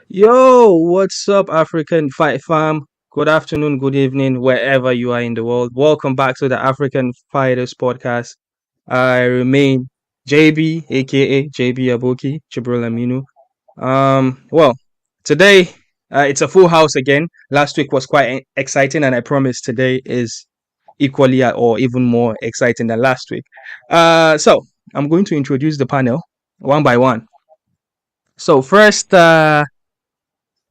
Yo, what's up, African Fight Fam? Good afternoon, good evening, wherever you are in the world. Welcome back to the African Fighters Podcast. I remain JB, aka JB Abuki, Jibril Aminu. Well, today it's a full house again. Last week was quite exciting, and I promise today is equally or even more exciting than last week. So I'm going to introduce the panel one by one. So first,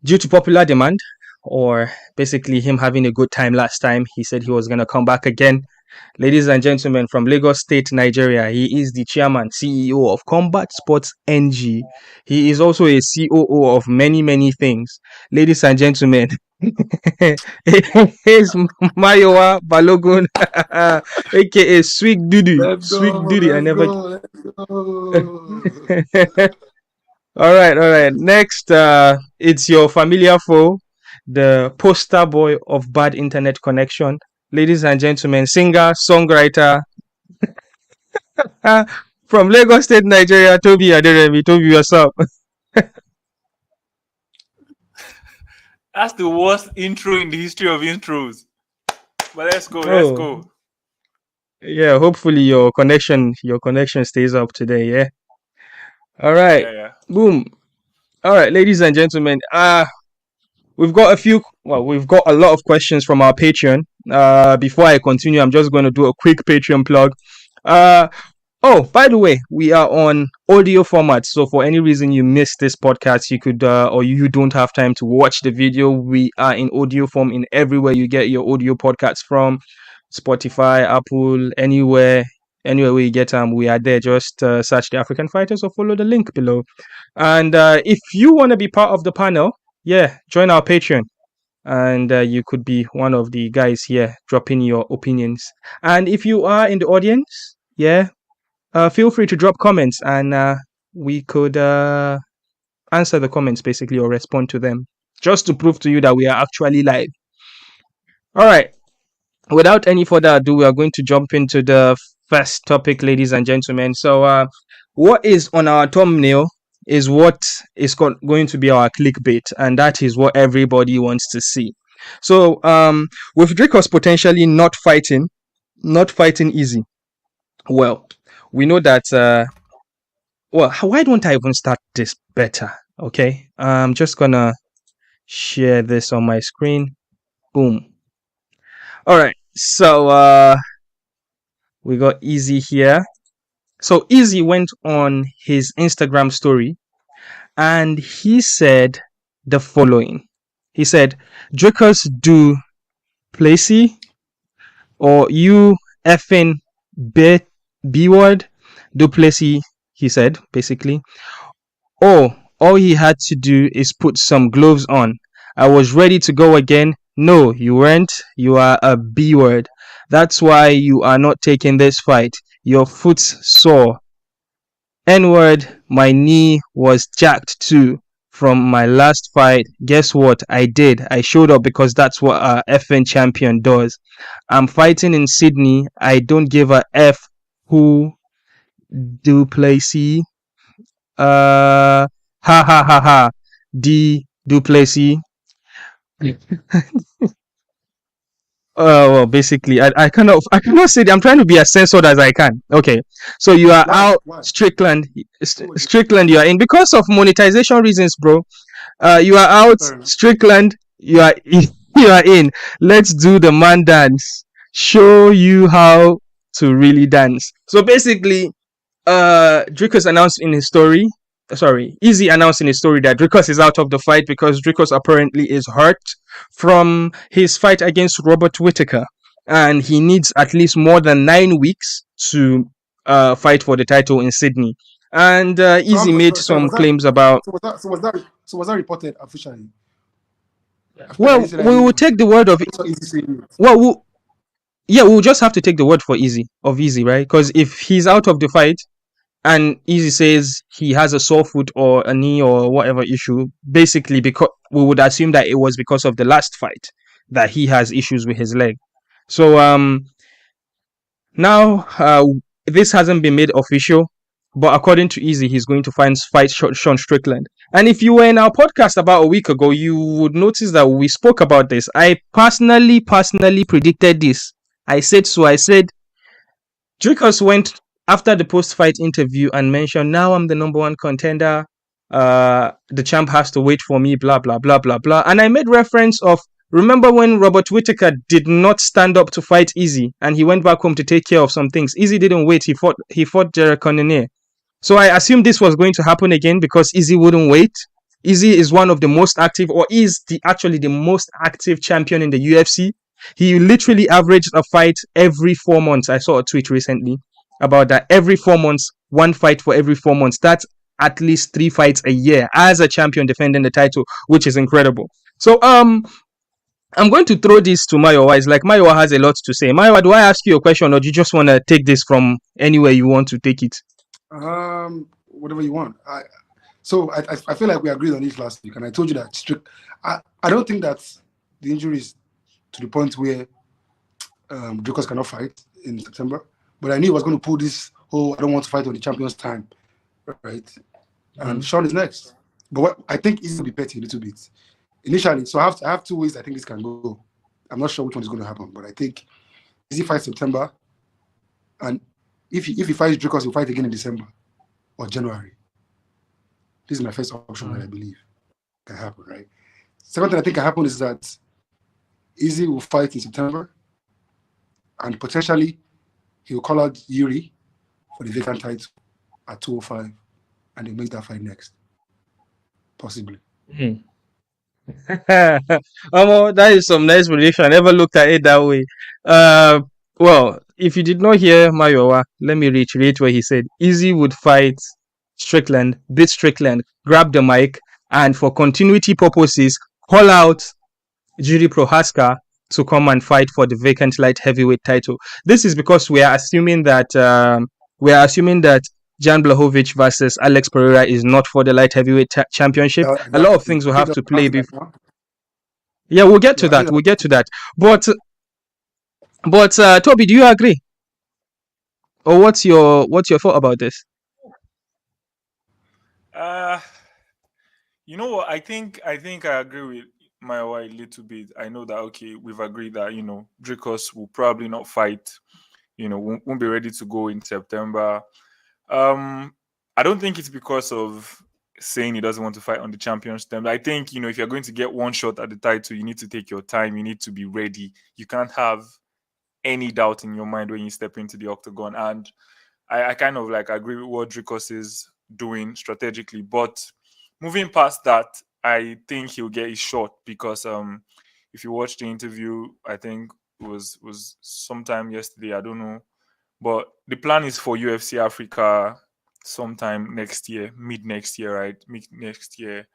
due to popular demand, or basically him having a good time last time, he said he was going to come back again. Ladies and gentlemen, from Lagos State, Nigeria, he is the chairman, CEO of Combat Sports NG. He is also a COO of many, many things. Ladies and gentlemen, here's Mayowa Balogun, aka Sweet Duty. Let's Sweet go, Duty. I let's never. go, let's go. All right. Next, it's your familiar foe, the poster boy of bad internet connection. Ladies and gentlemen, singer, songwriter from Lagos State, Nigeria, Toby Aderemi. Toby, what's up? That's the worst intro in the history of intros. But let's go, let's Oh, go. yeah. Hopefully your connection stays up today. Yeah. All right. Yeah. Boom. All right, ladies and gentlemen. We've got we've got a lot of questions from our Patreon. Before I continue, I'm just going to do a quick Patreon plug. Oh, by the way, we are on audio format. So for any reason you missed this podcast, you could, or you don't have time to watch the video, we are in audio form in everywhere you get your audio podcasts from. Spotify, Apple, anywhere where you get them, we are there. Just search the African Fighters or follow the link below. And if you want to be part of the panel, yeah, join our Patreon. And you could be one of the guys here dropping your opinions. And if you are in the audience, yeah, feel free to drop comments and we could answer the comments basically or respond to them just to prove to you that we are actually live. All right. Without any further ado, we are going to jump into the first topic, ladies and gentlemen. So, what is on our thumbnail is what is going to be our clickbait, and that is what everybody wants to see. So, with Dricus potentially not fighting Izzy, well, we know that. Why don't I even start this better? Okay, I'm just gonna share this on my screen. Boom. All right, so we got Izzy here. So Izzy went on his Instagram story and he said the following. He said, Dricus do Plessis or you effing B word do Plessis, he said, basically. Oh, all he had to do is put some gloves on. I was ready to go again. No, you weren't. You are a B word. That's why you are not taking this fight. Your foot's sore. N word, my knee was jacked too from my last fight. Guess what? I did. I showed up because that's what a FN champion does. I'm fighting in Sydney. I don't give a F who do Plessis. Ha ha ha ha. D Duplessis. Well, basically, I cannot say that. I'm trying to be as censored as I can. Okay, so you are out, Why? Strickland. Strickland, you are in because of monetization reasons, bro. You are out, Strickland. You are in. You are in. Let's do the man dance. Show you how to really dance. So basically, Dricus announced in his story. Sorry, Izzy announced in his story that Dricus is out of the fight because Dricus apparently is hurt from his fight against Robert Whittaker, and he needs at least more than 9 weeks to fight for the title in Sydney. And Izzy made some claims about. Was that reported officially? Well, we will take the word of it. Well, we'll just have to take the word for Izzy, right? Because if he's out of the fight and Izzy says he has a sore foot or a knee or whatever issue, basically because we would assume that it was because of the last fight that he has issues with his leg. So now this hasn't been made official. But according to Izzy, he's going to fight Sean Strickland. And if you were in our podcast about a week ago, you would notice that we spoke about this. I personally predicted this. I said Dricus went after the post-fight interview and mentioned, now I'm the number one contender. The champ has to wait for me, blah, blah, blah, blah, blah. And I made reference of, remember when Robert Whittaker did not stand up to fight Izzy and he went back home to take care of some things. Izzy didn't wait. He fought Derek Cannonier. So I assumed this was going to happen again because Izzy wouldn't wait. Izzy is one of the most active, or is actually the most active champion in the UFC. He literally averaged a fight every 4 months. I saw a tweet recently about that. Every 4 months, one fight for every 4 months. That's at least 3 fights a year as a champion defending the title, which is incredible. So I'm going to throw this to Mayowa. It's like Mayowa has a lot to say. Mayowa, do I ask you a question, or do you just want to take this from anywhere you want to take it? Whatever you want. I feel like we agreed on this last week, and I told you that I don't think that the injury is to the point where Dricus cannot fight in September. But I knew he was going to pull this whole I don't want to fight on the champion's time, right? And Sean is next. But I think Izzy will be petty a little bit initially. So I have 2 ways I think this can go. I'm not sure which one is going to happen, but I think Izzy fights September, and if he fights Dricus, he'll fight again in December or January. This is my first option that I believe can happen, right? Second thing I think can happen is that Izzy will fight in September, and potentially he'll call out Jiri for the vacant title at 205, and he'll make that fight next. Possibly. That is some nice prediction. I never looked at it that way. Well, if you did not hear Mayowa, let me reiterate what he said. Izzy would fight Strickland, beat Strickland, grab the mic, and for continuity purposes, call out Jiri Prohaska to come and fight for the vacant light heavyweight title. This is because we are assuming that Jan Blachowicz versus Alex Pereira is not for the light heavyweight championship. A lot of things will have to play before. Yeah, we'll get to that. But Toby, do you agree? Or what's your thought about this? You know what? I think I agree with Mayowa a little bit. I know that we've agreed that Dricus will probably not fight. Won't be ready to go in September. I don't think it's because of saying he doesn't want to fight on the champion's term. I think if you're going to get one shot at the title, you need to take your time. You need to be ready. You can't have any doubt in your mind when you step into the octagon. And I kind of agree with what Dricus is doing strategically, but moving past that, I think he'll get his shot because if you watch the interview, I think it was sometime yesterday, I don't know, but the plan is for UFC Africa sometime next year, mid next year, right? Mid next year.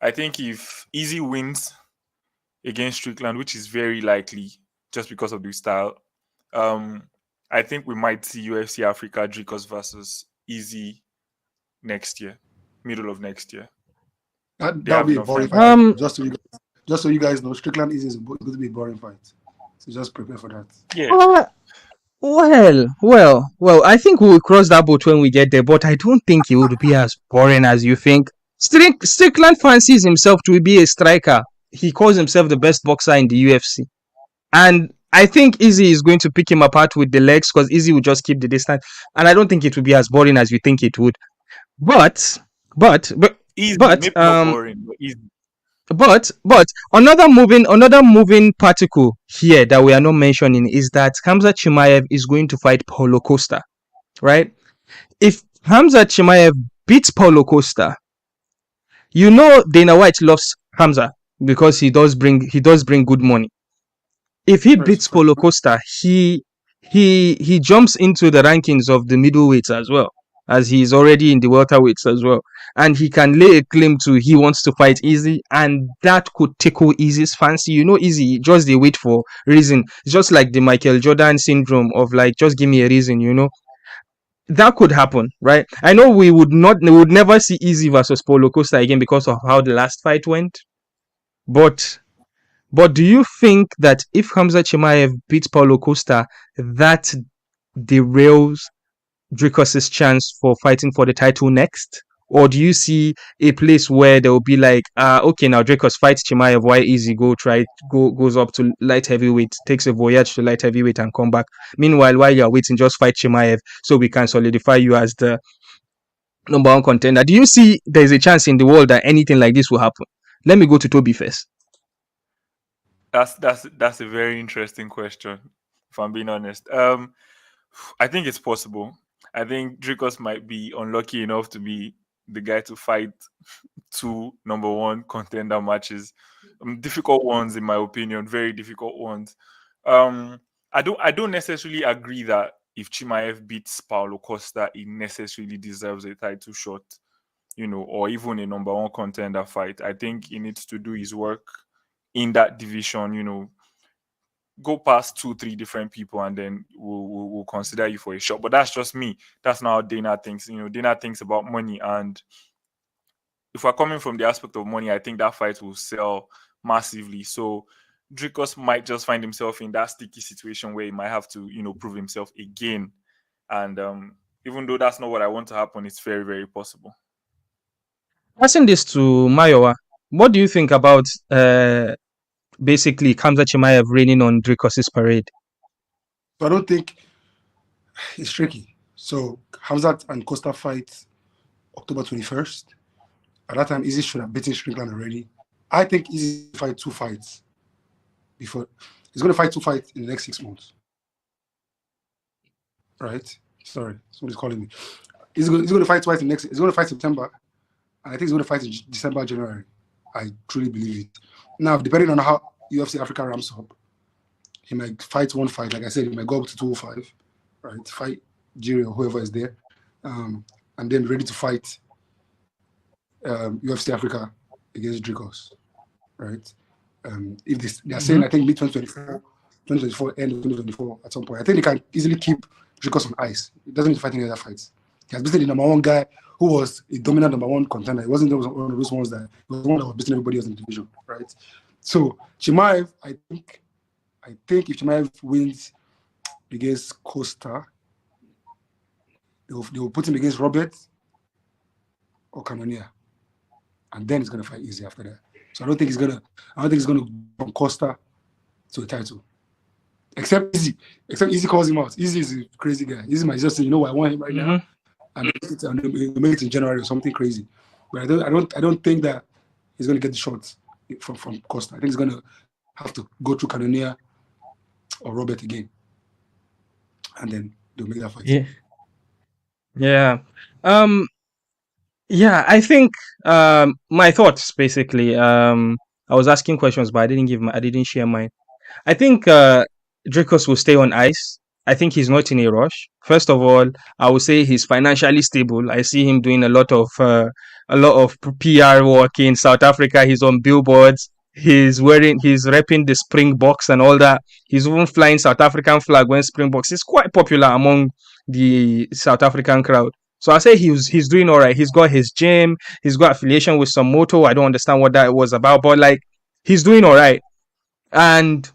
I think if Izzy wins against Strickland, which is very likely just because of the style, I think we might see UFC Africa Dricus versus Izzy next year, middle of next year. That'll be a boring fight. Just so you guys know, Strickland is going to be a boring fight. So just prepare for that. Yeah. Well. I think we'll cross that boat when we get there, but I don't think it would be as boring as you think. Strickland fancies himself to be a striker. He calls himself the best boxer in the UFC, and I think Izzy is going to pick him apart with the legs because Izzy will just keep the distance, and I don't think it will be as boring as you think it would. But Easy, maybe not boring, but easy. But another moving particle here that we are not mentioning is that Khamzat Chimaev is going to fight Paulo Costa, right? If Khamzat Chimaev beats Paulo Costa, Dana White loves Khamzat because he does bring good money. If he beats Paulo Costa, he jumps into the rankings of the middleweights as well, as he's already in the welterweights as well. And he can lay a claim to he wants to fight Izzy, and that could tickle Izzy's fancy. Izzy, just they wait for reason. It's just like the Michael Jordan syndrome of just give me a reason, That could happen, right? I know we would never see Izzy versus Paulo Costa again because of how the last fight went. But do you think that if Khamzat Chimaev beats Paulo Costa, that derails Dricus's chance for fighting for the title next? Or do you see a place where there will be like, okay, now Dricus fights Chimaev, why Izzy goes up to light heavyweight, takes a voyage to light heavyweight and come back. Meanwhile, while you're waiting, just fight Chimaev so we can solidify you as the number one contender. Do you see there's a chance in the world that anything like this will happen? Let me go to Toby first. That's a very interesting question, if I'm being honest. I think it's possible. I think Dricus might be unlucky enough to be the guy to fight two number one contender matches. Difficult ones, in my opinion, very difficult ones. I don't necessarily agree that if Chimaev beats Paulo Costa, he necessarily deserves a title shot, or even a number one contender fight. I think he needs to do his work in that division, go past 2-3 different people and then we'll consider you for a shot. But that's just me. That's not how Dana thinks. Dana thinks about money, and if we're coming from the aspect of money, I think that fight will sell massively. So Dricus might just find himself in that sticky situation where he might have to, prove himself again. And even though that's not what I want to happen, it's very, very possible. Passing this to Mayowa, what do you think about basically Khamzat Chimaev raining on Dricus's parade? So I don't think it's tricky. So Khamzat and Costa fight October 21st. At that time, Izzy should have beaten Strickland already. I think Izzy will fight 2 fights before. He's going to fight 2 fights in the next 6 months. Right? Sorry, somebody's calling me. He's going to fight twice in next. He's going to fight September, and I think he's going to fight in December, January. I truly believe it. Now, depending on how UFC Africa ramps up, he might fight 1 fight. Like I said, he might go up to 205, right? Fight Jiri or whoever is there, and then ready to fight UFC Africa against Dricus, right? If they are saying, I think mid-2024, end of 2024 at some point, I think they can easily keep Dricus on ice. He doesn't need to fight any other fights. He has beaten the number one guy who was a dominant number one contender. He wasn't one of those ones that he was one that was beating everybody else in the division, right? So Chimaev, I think if Chimaev wins against Costa, they will put him against Robert or Cannonier, and then he's gonna fight Izzy after that. So I don't think he's gonna from Costa to a title. Except Izzy calls him out. Izzy is a crazy guy. Izzy might just say, I want him right now, and make it in January or something crazy. But I don't think that he's gonna get the shots from Costa. I think he's gonna have to go through Cannonier or Robert again, and then they'll make that fight. Yeah, I think my thoughts basically. I was asking questions, but I didn't share mine. I think Dricus will stay on ice. I think he's not in a rush. First of all, I would say he's financially stable. I see him doing a lot of PR work in South Africa. He's on billboards. He's repping the Springboks and all that. He's even flying South African flag when Springboks is quite popular among the South African crowd. So I say he's doing all right. He's got his gym. He's got affiliation with some moto. I don't understand what that was about, but like he's doing all right. And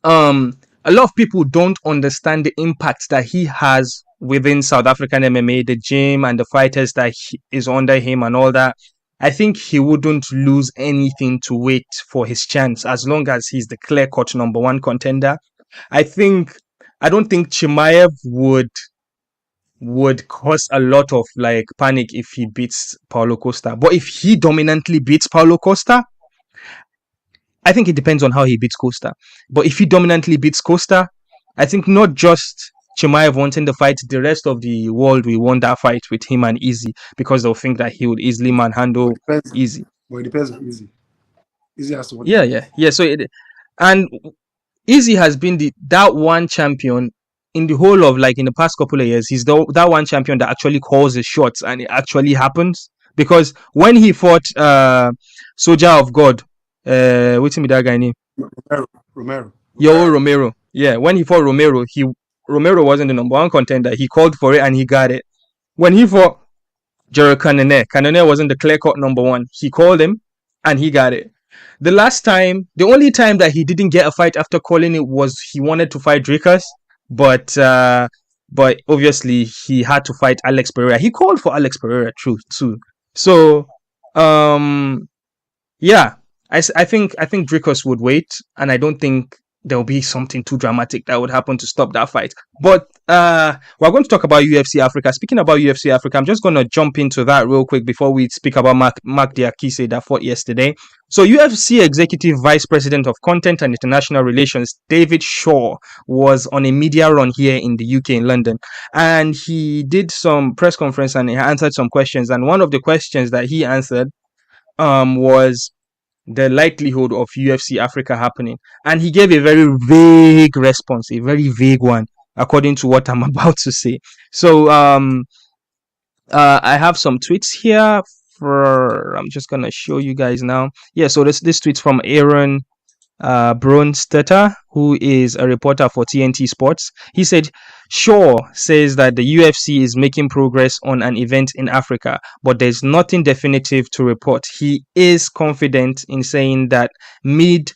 a lot of people don't understand the impact that he has within South African MMA, the gym and the fighters that is under him and all that. I think he wouldn't lose anything to wait for his chance as long as he's the clear-cut number one contender. I don't think Chimaev would cause a lot of like panic if he beats Paulo Costa. But if he dominantly beats Paulo Costa, I think it depends on how he beats Costa. But if he dominantly beats Costa, I think not just Chimaev wanting the fight, the rest of the world will want that fight with him and Izzy because they'll think that he would easily manhandle Izzy. Well, it depends on Izzy. Izzy has to win. Yeah. So and Izzy has been that one champion in the whole of in the past couple of years. He's that one champion that actually calls the shots and it actually happens. Because when he fought Soldier of God, what's that guy name? Romero. Yeah, when he fought Romero, Romero wasn't the number one contender. He called for it and he got it. When he fought Jiri Cannonier wasn't the clear-cut number one. He called him and he got it. The only time that he didn't get a fight after calling it was he wanted to fight Dricus, but but obviously he had to fight Alex Pereira. He called for Alex Pereira too. So, yeah, I think Dricus would wait, and I don't think there'll be something too dramatic that would happen to stop that fight. But we're going to talk about UFC Africa. Speaking about UFC Africa, I'm just going to jump into that real quick before we speak about Marc Diakese that fought yesterday. So UFC Executive Vice President of Content and International Relations, David Shaw, was on a media run here in the UK in London, and he did some press conference and he answered some questions. And one of the questions that he answered was the likelihood of UFC Africa happening, and he gave a very vague response, a very vague one, according to what I'm about to say. So I have some tweets here. I'm just gonna show you guys now. Yeah, so this tweet's from Aaron Bronstetter, who is a reporter for TNT Sports. He said, Shaw says that the UFC is making progress on an event in Africa, but there's nothing definitive to report. He is confident in saying that mid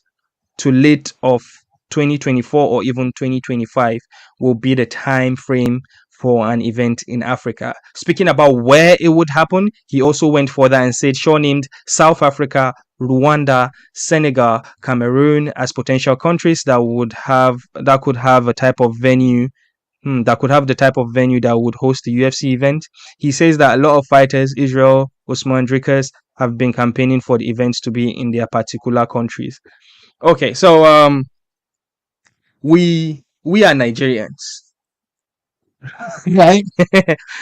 to late of 2024 or even 2025 will be the time frame for an event in Africa. Speaking about where it would happen, he also went further and said Shaw named South Africa, Rwanda, Senegal, Cameroon as potential countries that could have a type of venue that could have the type of venue that would host the UFC event. He says that a lot of fighters, Israel, Usman, Dricus, have been campaigning for the events to be in their particular countries. Okay, so we are Nigerians. Right?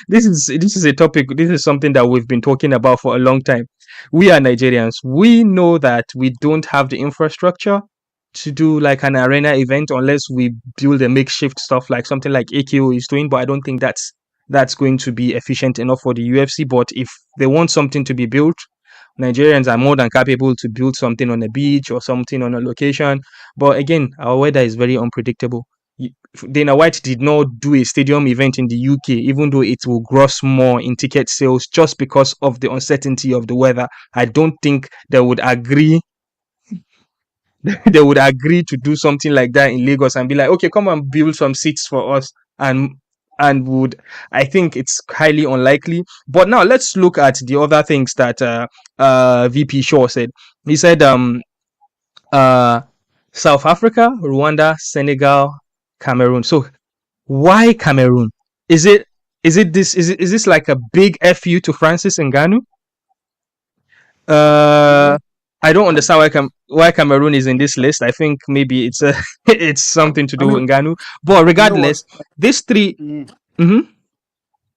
This is a topic. This is something that we've been talking about for a long time. We are Nigerians. We know that we don't have the infrastructure to do like an arena event unless we build a makeshift stuff like something like AKO is doing. But I don't think that's going to be efficient enough for the UFC. But if they want something to be built, Nigerians are more than capable to build something on a beach or something on a location. But again, our weather is very unpredictable. Dana White did not do a stadium event in the UK, even though it will gross more in ticket sales just because of the uncertainty of the weather. I don't think they would agree. They would agree to do something like that in Lagos and be like, okay, come and build some seats for us, and would. I think it's highly unlikely. But now let's look at the other things that VP Shaw said. He said South Africa, Rwanda, Senegal, Cameroon. So why Cameroon? Is this like a big FU to Francis Ngannou? I don't understand why Cameroon is in this list. I think maybe it's it's something to do with Ngannou. But regardless, these three. No,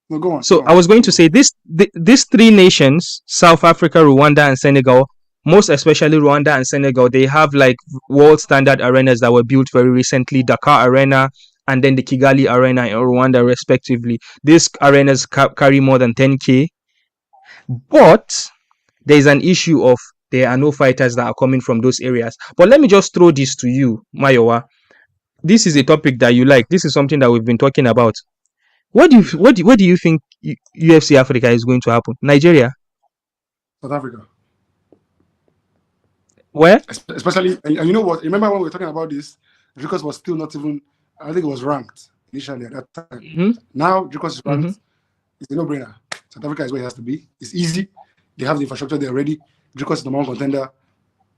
go on. So I was going to say these three nations, South Africa, Rwanda, and Senegal, most especially Rwanda and Senegal, they have like world standard arenas that were built very recently, Dakar Arena and then the Kigali Arena in Rwanda, respectively. These arenas carry more than 10K. But there is an issue of there are no fighters that are coming from those areas. But let me just throw this to you, Mayowa. This is a topic that you like. This is something that we've been talking about. What do you think UFC Africa is going to happen? Nigeria? South Africa. Where? Especially, and you know what? Remember when we were talking about this? Dricus was still not even. I think it was ranked initially at that time. Now Dricus is ranked. It's a no-brainer. South Africa is where it has to be. It's easy. They have the infrastructure there already. Dricus is the number one contender.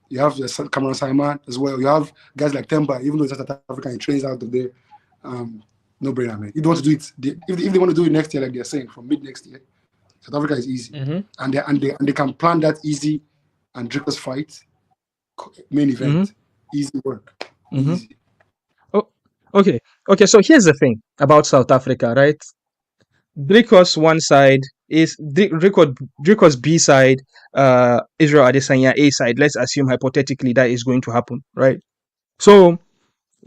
You have the Cameroon Simon as well. You have guys like Temba, even though it's South Africa, he trains out of there. No-brainer, man. You don't want to do it. If they want to do it next year, like they're saying, from mid next year, South Africa is easy, and they can plan that easy and Dricus fight main event, easy work. Easy. Oh, okay. So here's the thing about South Africa, right? Dricus one side is Dricus B side, Israel Adesanya A side. Let's assume hypothetically that is going to happen, right? So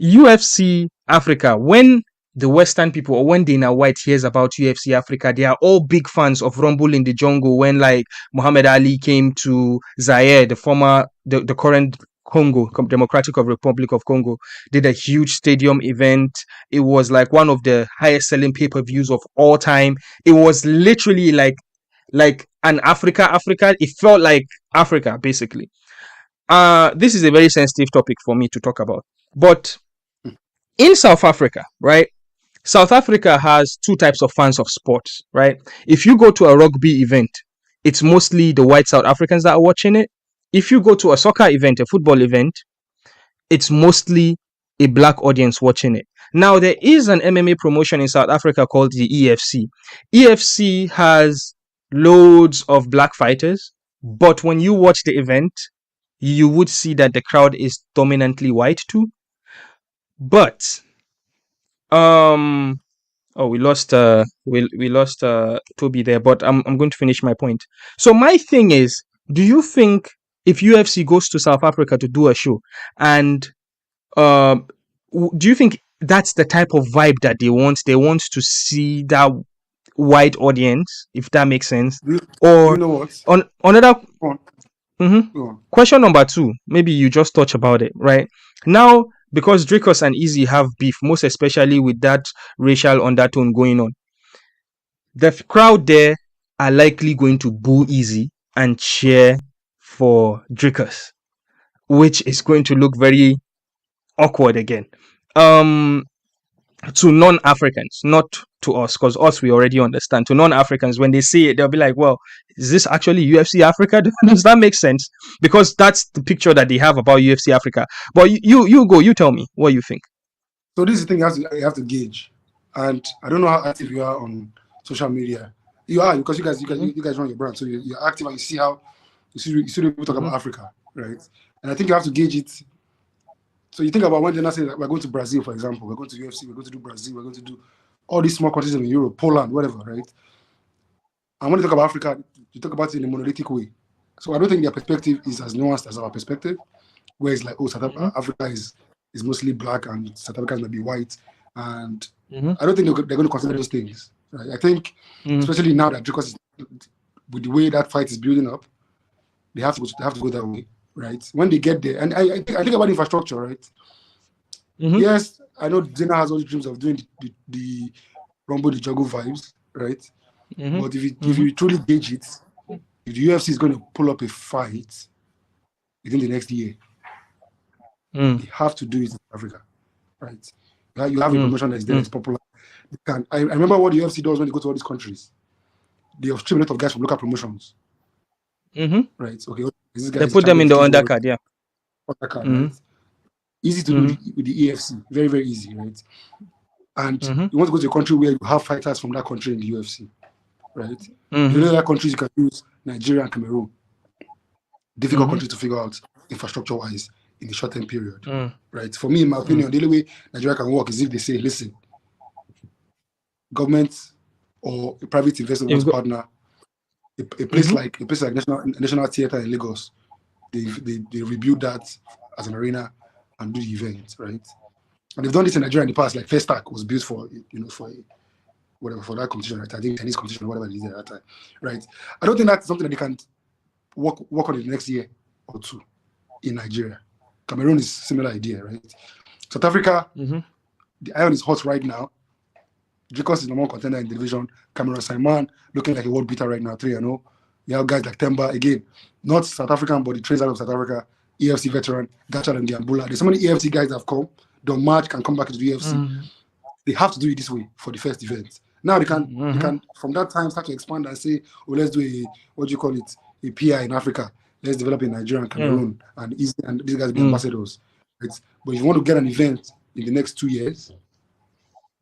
UFC Africa, when the Western people or when Dana White hears about UFC Africa, they are all big fans of Rumble in the Jungle when like Muhammad Ali came to Zaire, the current Congo, Democratic Republic of Congo, did a huge stadium event. It was like one of the highest selling pay-per-views of all time. It was literally like an Africa. It felt like Africa, basically. This is a very sensitive topic for me to talk about. But in South Africa, right? South Africa has two types of fans of sports, right? If you go to a rugby event, it's mostly the white South Africans that are watching it. If you go to a soccer event, a football event, it's mostly a black audience watching it. Now, there is an MMA promotion in South Africa called the EFC. EFC has loads of black fighters, but when you watch the event, you would see that the crowd is dominantly white too. But we lost Toby there, but I'm going to finish my point. So my thing is, do you think if UFC goes to South Africa to do a show, and do you think that's the type of vibe that they want? They want to see that white audience, if that makes sense. Or you know what? on another Go on. question number 2, maybe you just touch about it, right? Now, because Dricus and Izzy have beef, most especially with that racial undertone going on, the crowd there are likely going to boo Izzy and cheer for Dricus, which is going to look very awkward again. To non-Africans, not to us, because us we already understand. To non-Africans, when they see it, they'll be like, well, is this actually UFC Africa? Does that make sense? Because that's the picture that they have about UFC Africa. But you tell me what you think. So this is the thing you have to gauge. And I don't know how active you are on social media. You are, because you guys run your brand, so you're active and you see people talk about Africa, right? And I think you have to gauge it. So you think about when they say that we're going to Brazil, for example, we're going to UFC, we're going to do Brazil, we're going to do all these small countries in Europe, Poland, whatever, right? And when you talk about Africa, you talk about it in a monolithic way. So I don't think their perspective is as nuanced as our perspective, where it's like, oh, Africa is mostly black and South Africans might be white. And I don't think they're going to consider those things. Right? I think, especially now that Dricus is, with the way that fight is building up, they have to go that way. Right, when they get there, and I think about infrastructure, right? Yes, I know Zena has all the dreams of doing the Rumble the Juggle vibes, right? But if you truly gauge it, if the UFC is going to pull up a fight within the next year, they have to do it in Africa, right? You have a promotion that is there, it's popular. I remember what the UFC does when they go to all these countries. They have stream a lot of guys from local promotions. Right. Okay. They put them in the undercard, yeah. Right? Easy to do with the EFC. Very, very easy, right? And you want to go to a country where you have fighters from that country in the UFC, right? You know other countries you can use Nigeria and Cameroon. Difficult countries to figure out infrastructure-wise in the short-term period, right? For me, in my opinion, the only way Nigeria can work is if they say, listen, government or a private investor partner. A place like National Theatre in Lagos, they rebuild that as an arena and do the event, right? And they've done this in Nigeria in the past. Like First Stack was built for for that competition, right? I think tennis competition or whatever it is at that time, right? I don't think that's something that they can work on in the next year or two in Nigeria. Cameroon is a similar idea, right? South Africa, the iron is hot right now. Dricus is the number one contender in the division. Cameroon Simon looking like a world beater right now, 3-0. You have guys like Temba, again, not South African, but the trains out of South Africa, EFC veteran, Gachal and Diambula. There's so many EFC guys that have come. Marc can come back to the EFC. They have to do it this way for the first event. Now they can from that time start to expand and say, oh, let's do a PI in Africa. Let's develop in Nigeria and Cameroon and Izzy and these guys be ambassadors. Right? But if you want to get an event in the next 2 years,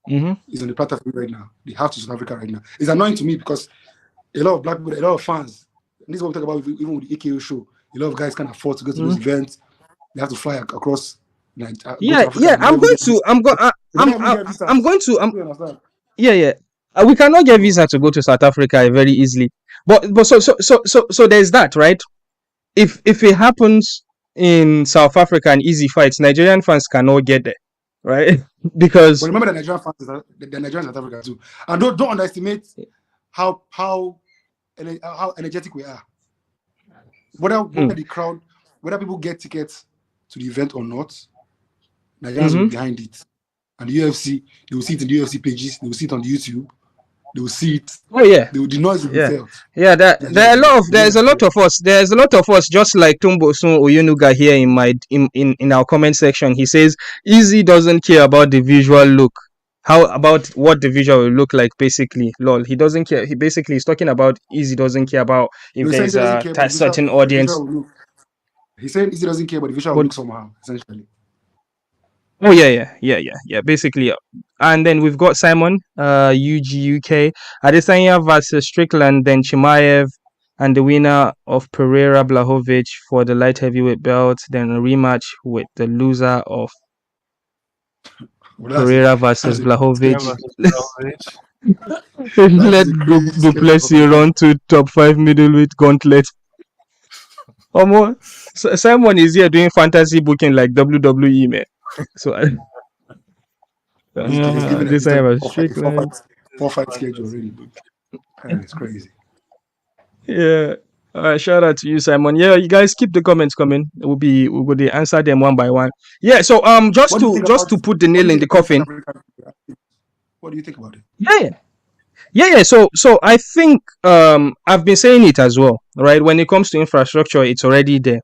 it's on the platform right now. They have to South Africa right now. It's annoying to me because a lot of black people, a lot of fans, and this is what we talk about even with the AKO show. A lot of guys can't afford to go to those events. They have to fly across. I'm going to. We cannot get visa to go to South Africa very easily. But so there's that, right? If it happens in South Africa and Izzy fights, Nigerian fans cannot get there, right? Because remember the Nigerian fans, the Nigerians South Africa too, and don't underestimate how energetic we are. Whether the crowd, whether people get tickets to the event or not, Nigerians will be behind it. And the UFC, they will see it in the UFC pages, they will see it on the YouTube, they will see it. Oh yeah, the noise will be felt. Yeah, there's a lot of us. There's a lot of us, just like Tumbosun Oyenuga here in our comment section. He says Izzy doesn't care about the visual look. How about what the visual will look like? Basically, lol. He doesn't care. He's talking about Izzy doesn't care about if No, he said there's Izzy doesn't a care, but certain the audience. visual will look. He said Izzy doesn't care, but the visual will But look somehow, essentially. oh yeah. Basically, and then we've got Simon, UGUK, Adesanya versus Strickland, then Chimaev, and the winner of Pereira Blahovic for the light heavyweight belt. Then a rematch with the loser of Well, Pereira versus a Blahovic. that Let is a crazy schedule for Plessis run to top 5 middleweight gauntlet. Simon is here doing fantasy booking like WWE, man. So He's given this I have a Strickland. four-fight schedule already. It's crazy. Yeah. Shout out to you, Simon. Yeah, you guys keep the comments coming. We'll answer them one by one. Yeah. So just to put the nail in the coffin. What do you think about it? Yeah. So I think I've been saying it as well, right? When it comes to infrastructure, it's already there.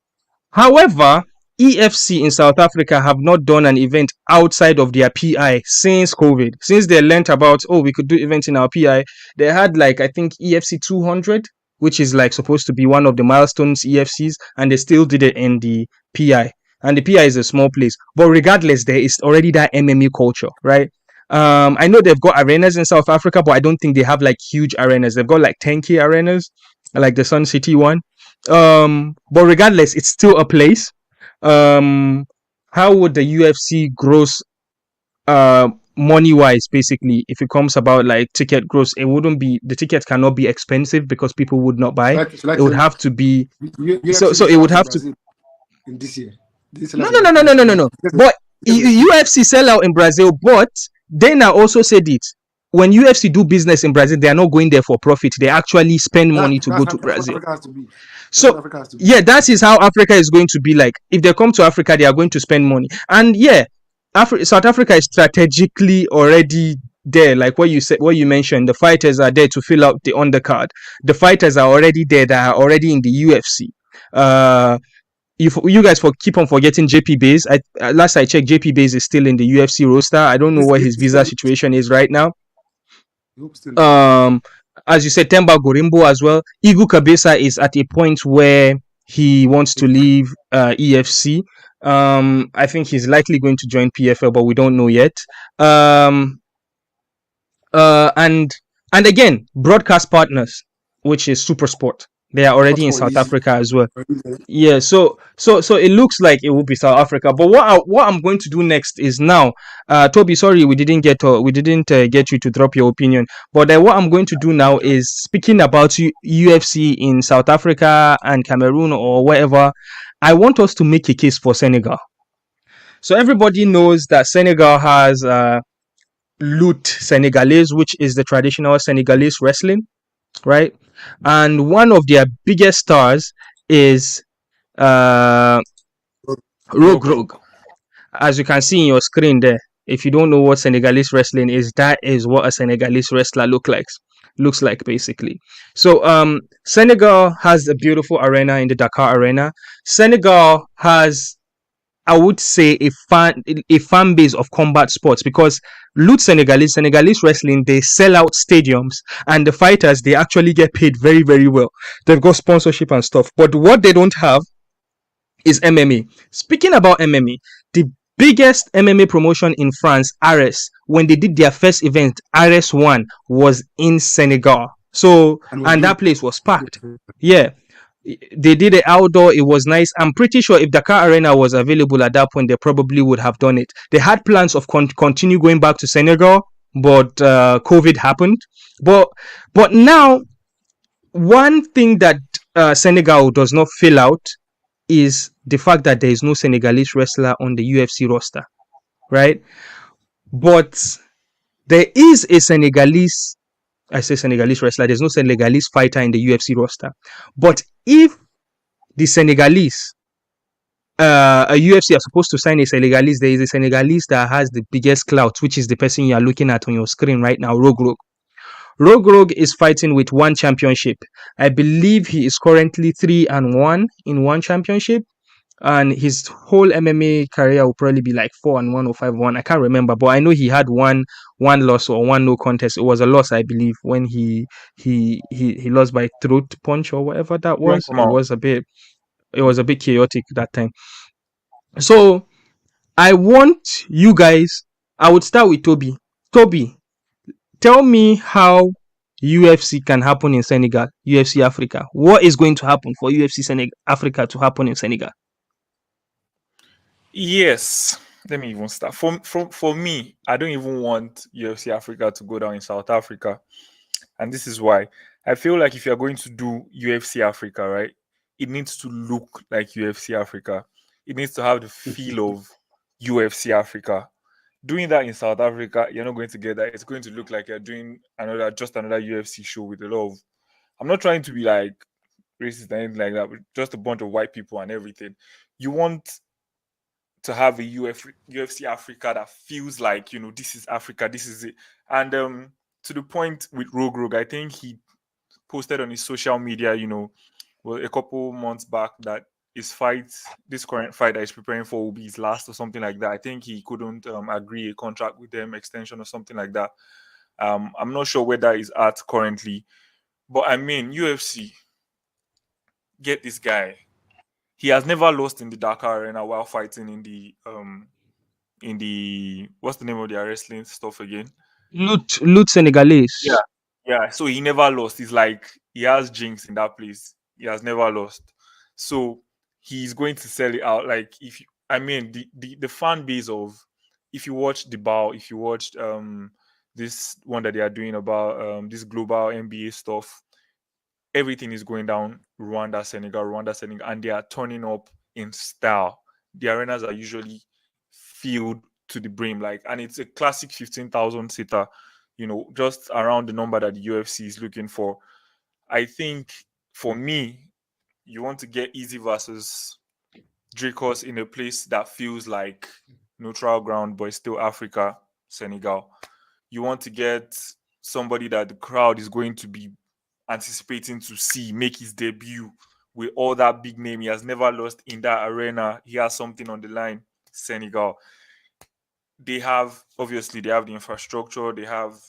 However, EFC in South Africa have not done an event outside of their PI since COVID. Since they learnt about, we could do events in our PI, they had like, I think, EFC 200, which is like supposed to be one of the milestones EFCs, and they still did it in the PI. And the PI is a small place. But regardless, there is already that MMA culture, right? I know they've got arenas in South Africa, but I don't think they have like huge arenas. They've got like 10K arenas, like the Sun City one. But regardless, it's still a place. How would the UFC gross money wise, basically, if it comes about like ticket gross? It wouldn't be, the tickets cannot be expensive because people would not buy. It would have to be so it would have to in this year. No. But UFC sell out in Brazil, but Dana also said it. When UFC do business in Brazil, they are not going there for profit. They actually spend money to go to Brazil. So yeah, that is how Africa is going to be like. If they come to Africa, they are going to spend money. And yeah, South Africa is strategically already there. Like what you mentioned, the fighters are there to fill out the undercard. The fighters are already there that are already in the UFC. You guys keep on forgetting JP Bays. Last I checked, JP Bays is still in the UFC roster. I don't know what his visa situation is right now. As you said, Temba Gorimbo as well. Igu Kabesa is at a point where he wants to leave EFC. I think he's likely going to join PFL, but we don't know yet. And again, broadcast partners, which is Super Sport. They are already in South Africa as well. Yeah, so it looks like it will be South Africa. But what I'm going to do next is now, Toby, sorry we didn't get you to drop your opinion. But what I'm going to do now is speaking about UFC in South Africa and Cameroon or wherever. I want us to make a case for Senegal. So everybody knows that Senegal has lutte Senegalese, which is the traditional Senegalese wrestling, right? And one of their biggest stars is Rogue. As you can see in your screen there, if you don't know what Senegalese wrestling is, that is what a Senegalese wrestler looks like basically. So Senegal has a beautiful arena in the Dakar Arena. Senegal has, I would say, a fan base of combat sports, because lutte Senegalese wrestling, they sell out stadiums, and the fighters, they actually get paid very, very well. They've got sponsorship and stuff. But what they don't have is MMA. Speaking about MMA, the biggest MMA promotion in France, Ares, when they did their first event, Ares 1 was in Senegal. So, and that place was packed. Yeah. They did it outdoor. It was nice. I'm pretty sure if Dakar Arena was available at that point, they probably would have done it. They had plans of continue going back to Senegal, but COVID happened. But now, one thing that Senegal does not fill out is the fact that there is no Senegalese wrestler on the UFC roster, right? But there is a Senegalese wrestler. There's no Senegalese fighter in the UFC roster. But if the Senegalese, a UFC are supposed to sign a Senegalese, there is a Senegalese that has the biggest clout, which is the person you are looking at on your screen right now, Rogue. Rogue is fighting with one championship. I believe he is currently 3-1 in one championship. and his whole MMA career will probably be like 4-1 or 5-1. I can't remember, but I know he had one loss or one no contest. It was a loss, I believe, when he lost by throat punch or whatever that Don't was. come out. It was a bit chaotic that time. So I want you guys. I would start with Toby. Toby, tell me how UFC can happen in Senegal, UFC Africa. What is going to happen for UFC Senegal Africa to happen in Senegal? Yes. Let me even start. For me, I don't even want UFC Africa to go down in South Africa. And this is why. I feel like if you're going to do UFC Africa, right, it needs to look like UFC Africa. It needs to have the feel of UFC Africa. Doing that in South Africa, you're not going to get that. It's going to look like you're doing another UFC show with a lot of. I'm not trying to be like racist or anything like that, but just a bunch of white people and everything. You want to have a UFC Africa that feels like, this is Africa, this is it. And to the point with Rogue, I think he posted on his social media, a couple months back that this current fight that he's preparing for will be his last or something like that. I think he couldn't agree a contract with them, extension or something like that. I'm not sure where that is at currently, but I mean, UFC, get this guy. He has never lost in the Dakar Arena while fighting in the what's the name of their wrestling stuff again? Lutte Senegalese. Yeah. So he never lost. He's like he has jinx in that place. He has never lost. So he's going to sell it out. Like the fan base of if you watch the Bow, if you watched this one that they are doing about this global NBA stuff, everything is going down Rwanda, Senegal, and they are turning up in style. The arenas are usually filled to the brim, and it's a classic 15,000 seater, just around the number that the UFC is looking for. I think for me, you want to get Izzy versus Dricus in a place that feels like neutral ground, but it's still Africa, Senegal. You want to get somebody that the crowd is going to be anticipating to see make his debut with all that big name. He has never lost in that arena. He has something on the line. Senegal. They have the infrastructure, they have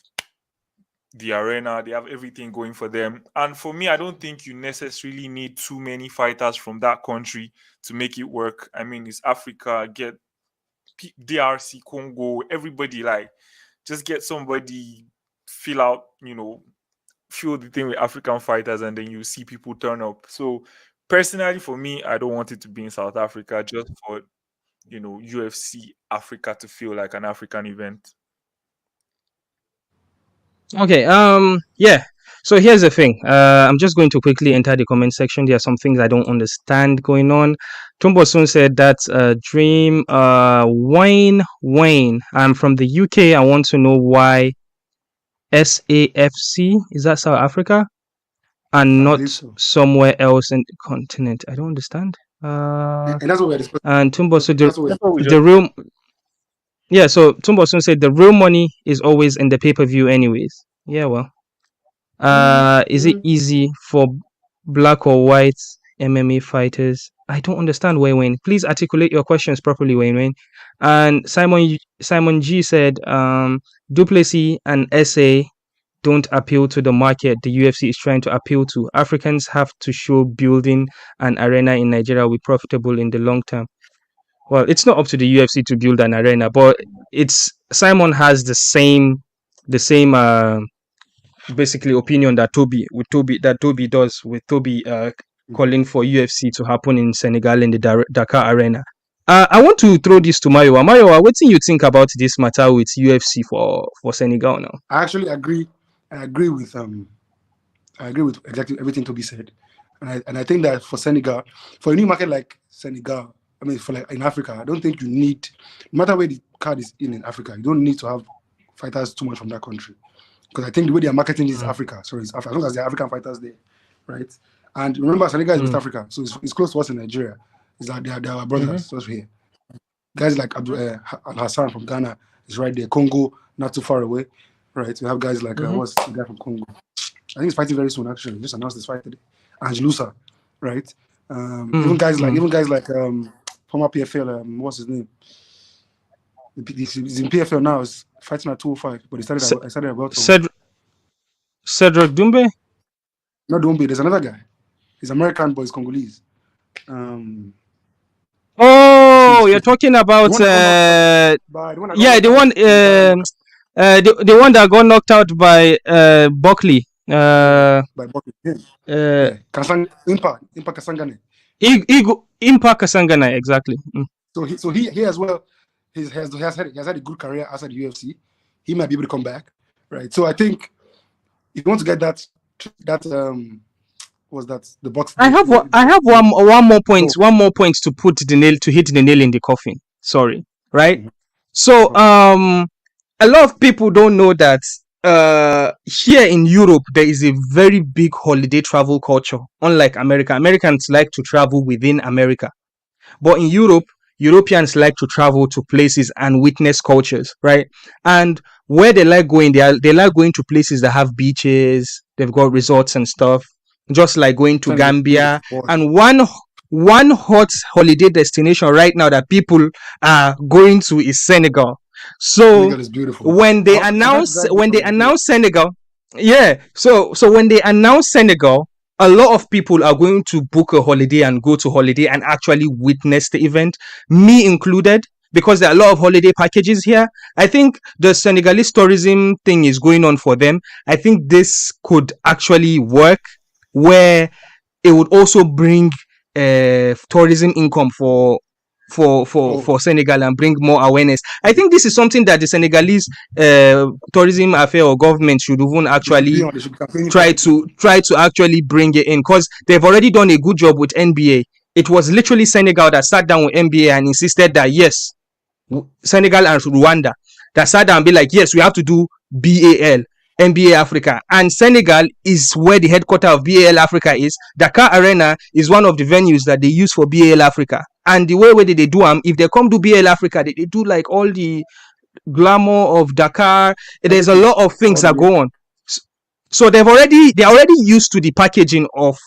the arena, they have everything going for them. And for me, I don't think you necessarily need too many fighters from that country to make it work. I mean, it's Africa, get DRC, Congo, everybody, just get somebody, fill out, fuel the thing with African fighters, and then you see people turn up. So personally, for me, I don't want it to be in South Africa just for UFC Africa to feel like an African event. Okay. Yeah. So here's the thing. I'm just going to quickly enter the comment section. There are some things I don't understand going on. Tumbosun said that's a dream. Wayne. I'm from the UK. I want to know why SAFC is that South Africa and not somewhere else in the continent. I don't understand. And that's what we're discussing. And Tumbosun the real. Yeah, so Tumbosun said the real money is always in the pay-per-view anyways. Yeah, well. Is it easy for black or white MMA fighters? I don't understand, Wayne. Please articulate your questions properly, Wayne. And Simon G said, Duplessis and SA don't appeal to the market the UFC is trying to appeal to. Africans have to show building an arena in Nigeria will be profitable in the long term. Well, it's not up to the UFC to build an arena, but Simon has the same basically opinion that Toby does with Toby calling for UFC to happen in Senegal in the Dakar Arena. I want to throw this to Mayowa. Mayowa, what do you think about this matter with UFC for Senegal now? I actually agree. I agree with exactly everything Toby said, and I think that for Senegal, for a new market like Senegal, I mean, for in Africa, I don't think you need, no matter where the card is in Africa, you don't need to have fighters too much from that country, because I think the way they are marketing is Africa. So it's Africa, as long as there are African fighters there, right? And remember, Senegal is West Africa, so it's close to us in Nigeria. It's like they are our brothers just here. Guys like Al Hassan from Ghana is right there. Congo, not too far away, right? We have guys like what's the guy from Congo? I think he's fighting very soon. Actually, just announced this fight today. Angelusa, right? Even guys like former PFL. What's his name? He's in PFL now. He's fighting at 205, but he started about Cedric Doumbe. Not Doumbe. There's another guy. He's American, but he's Congolese. Oh, you're talking about the one that got knocked out by Buckley. By Buckley. Impa Kasangane. Impa Kasangane, exactly. So he as well. He has had a good career outside the UFC. He might be able to come back, right? So I think if you want to get that was that the box. I have one more point to hit the nail in the coffin. Sorry, right? Mm-hmm. So a lot of people don't know that here in Europe there is a very big holiday travel culture. Unlike America, Americans like to travel within America, but in Europe, Europeans like to travel to places and witness cultures, right? And where they like going, they like going to places that have beaches. They've got resorts and stuff. Just like going to Gambia. And one hot holiday destination right now that people are going to is Senegal. So Senegal is beautiful. When they announce Senegal, so when they announce Senegal, a lot of people are going to book a holiday and go to holiday and actually witness the event, me included, because there are a lot of holiday packages here. I think the Senegalese tourism thing is going on for them. I think this could actually work, where it would also bring tourism income for Senegal and bring more awareness. I think this is something that the Senegalese tourism affair or government should even actually try to actually bring it in, because they've already done a good job with NBA. It was literally Senegal that sat down with NBA and insisted that yes, Senegal and Rwanda that sat down and be like, yes, we have to do BAL. NBA Africa, and Senegal is where the headquarters of BAL Africa is. Dakar Arena is one of the venues that they use for BAL Africa, and the way they do them, if they come to BAL Africa, they do like all the glamour of Dakar. There's a lot of things that go on, so they're already used to the packaging of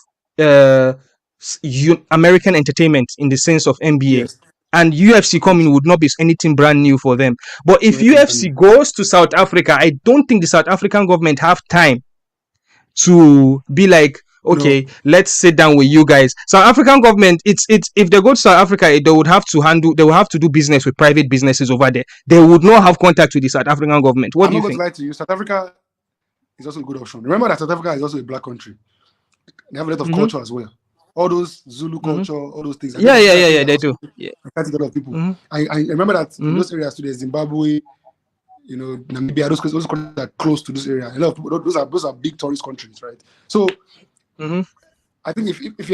American entertainment in the sense of NBA. Yes. And UFC coming would not be anything brand new for them. But if UFC goes to South Africa, I don't think the South African government have time to be like, okay, let's sit down with you guys. South African government, it's if they go to South Africa, they would have to do business with private businesses over there. They would not have contact with the South African government. What do you think? I'm not going to lie to you. South Africa is also a good option. Remember that South Africa is also a black country. They have a lot of culture as well. All those Zulu culture, all those things. They do. Yeah. A lot of people. I remember that in those areas today, Zimbabwe, Namibia, those countries are close to this area. A lot of those are big tourist countries, right? So, I think if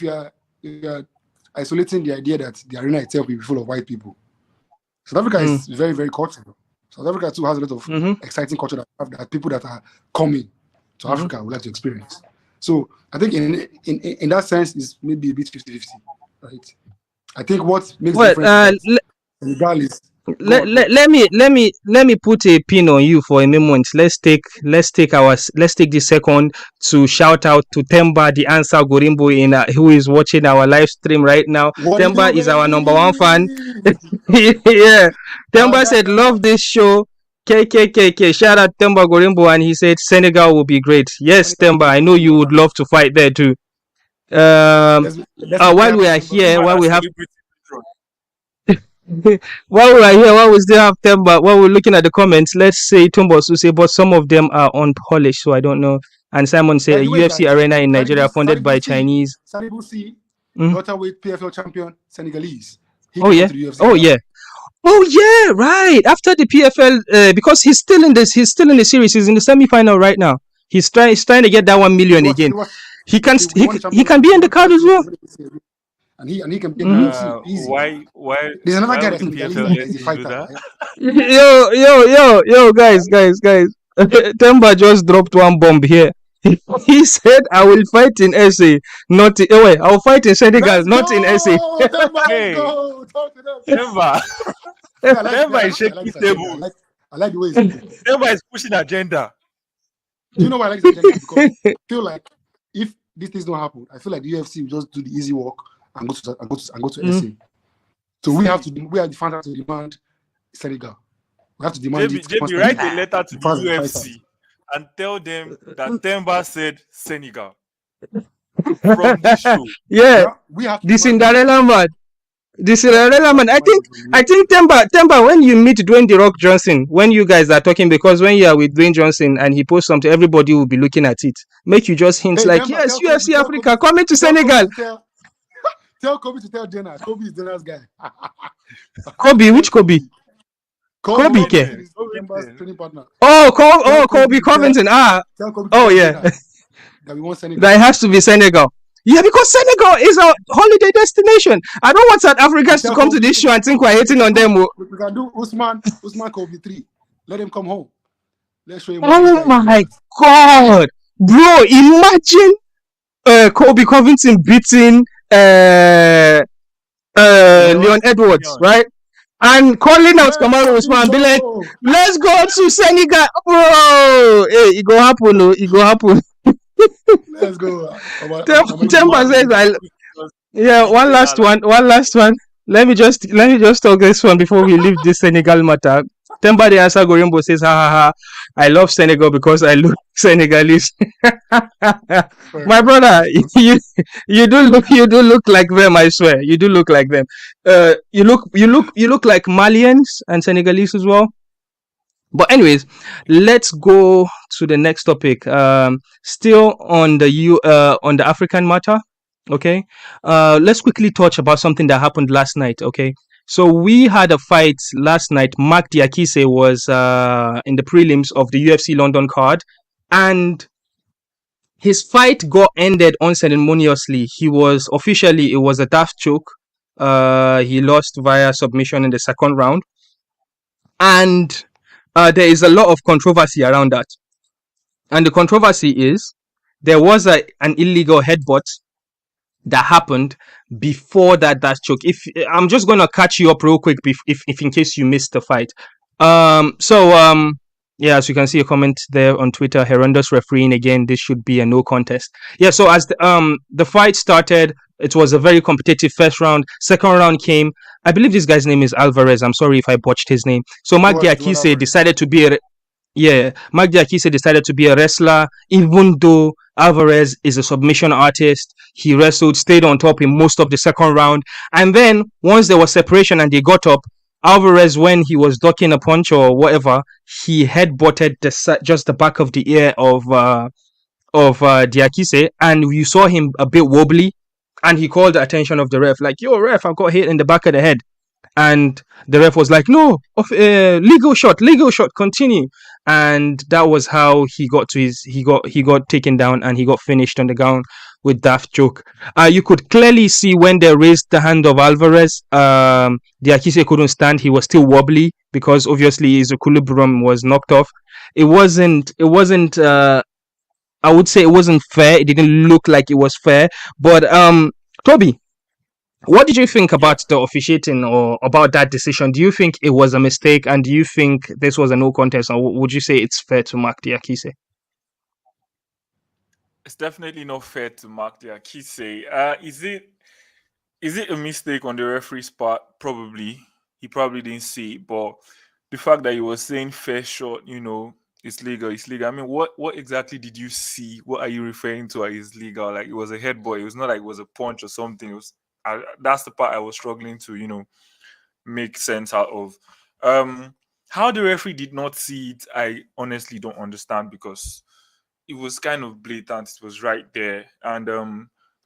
you are isolating the idea that the arena itself will be full of white people, South Africa is very, very cultural. South Africa too has a lot of exciting culture that people that are coming to Africa would like to experience. So I think in that sense is maybe a bit 50-50, right? I think what makes the difference Senegal is let me put a pin on you for a moment. Let's take the second to shout out to Temba, the answer Gorimbo who is watching our live stream right now. Temba is our number one fan. Yeah. Temba said, love this show. KKKK, shout out Temba Gorimbo, and he said Senegal will be great. Yes, Temba, I know you would love to fight there too. While we are here, while we still have Temba, while we're looking at the comments, let's say Tumbosu say, but some of them are unpolished, so I don't know. And Simon said, a UFC arena in Nigeria funded by Chinese. Sanibusi, welterweight PFL champion, Senegalese. Oh yeah, right. After the PFL, because he's still in the series. He's in the semi-final right now. He's trying to get that 1 million again. He can be in the card as well. And he can be in the UFC easy. Why? There's another guy that's a fighter. Yo, guys. Temba just dropped one bomb here. He said, I will fight in SA, not in... I will fight in Senegal, not in SA. Hey, Temba. Temba is shaking table. I like the way he's Temba is pushing agenda. Do you know why I like the agenda? Because I feel like if these things don't happen, I feel like the UFC will just do the easy work and go to SA. So we are the fans have to demand Senegal. We have to demand it. JB, write a letter to the fans and UFC fighters. and tell them that Temba said Senegal from this show. Yeah, We have to the demand Cinderella man. The Cinderella man. I think it. Temba, when you meet Dwayne The Rock Johnson, when you guys are talking, because when you are with Dwayne Johnson and he posts something, everybody will be looking at it. Make you just hint like, Temba, yes, tell UFC Kobe, Africa coming to Senegal. Tell Kobe to tell Jenna. Kobe is Jenna's guy. Kobe, which Kobe? Kobe Ke? is Temba's training partner. Kobe Covington. Tell Kobe to yeah. That we want Senegal. That it has to be Senegal. Yeah, because Senegal is a holiday destination. I don't want South Africans to come to this show and think we're hating on them. We can do Usman Kobe 3. Let him come home. Let's show him. Oh my God, bro! Imagine Kobe Covington beating Leon Edwards, right? And calling out Kamaru Usman, be like, "Let's go to Senegal, bro! Hey, it go happen, no? It go happen." Let's go. Temba says, yeah, one last one. Let me just talk this one before we leave this Senegal matter. Temba the answer Gorimbo says, ha. I love Senegal because I look Senegalese. My brother, you do look like them, I swear. You do look like them. You look like Malians and Senegalese as well. But anyways, let's go to the next topic. Still on the African matter. Okay. Let's quickly touch about something that happened last night. Okay. So we had a fight last night. Marc Diakese was in the prelims of the UFC London card, and his fight got ended unceremoniously. It was a daft choke. He lost via submission in the second round, and there is a lot of controversy around that. And the controversy is there was an illegal headbutt that happened before that choke. If I'm just gonna catch you up real quick, if in case you missed the fight. Yeah, as you can see a comment there on Twitter, horrendous refereeing again. This should be a no contest. Yeah, so as the fight started, it was a very competitive first round. Second round came. I believe this guy's name is Alvarez. I'm sorry if I botched his name. So Marc Diakese decided to be Marc Diakese decided to be a wrestler, even though Alvarez is a submission artist. He wrestled, stayed on top in most of the second round. And then once there was separation and they got up, Alvarez, when he was ducking a punch or whatever, he headbutted just the back of the ear of Diakese, and you saw him a bit wobbly, and he called the attention of the ref, like, "Yo, ref, I got hit in the back of the head." And the ref was like, "No, legal shot, continue." And that was how he got taken down, and he got finished on the ground with daft choke. You could clearly see when they raised the hand of Alvarez, Diakese couldn't stand. He was still wobbly because obviously his equilibrium was knocked off. It wasn't I would say it wasn't fair. It didn't look like it was fair. But Toby, what did you think about the officiating or about that decision? Do you think it was a mistake, and do you think this was a no contest, or would you say it's fair to Marc Diakese? It's definitely not fair to Marc Diakese. Is it a mistake on the referee's part? Probably. He probably didn't see it, but the fact that he was saying fair shot, it's legal. I mean, what exactly did you see? What are you referring to as legal? Like, it was a headbutt. It was not like it was a punch or something. It was. That's the part I was struggling to, make sense out of. How the referee did not see it, I honestly don't understand, because it was kind of blatant. It was right there, and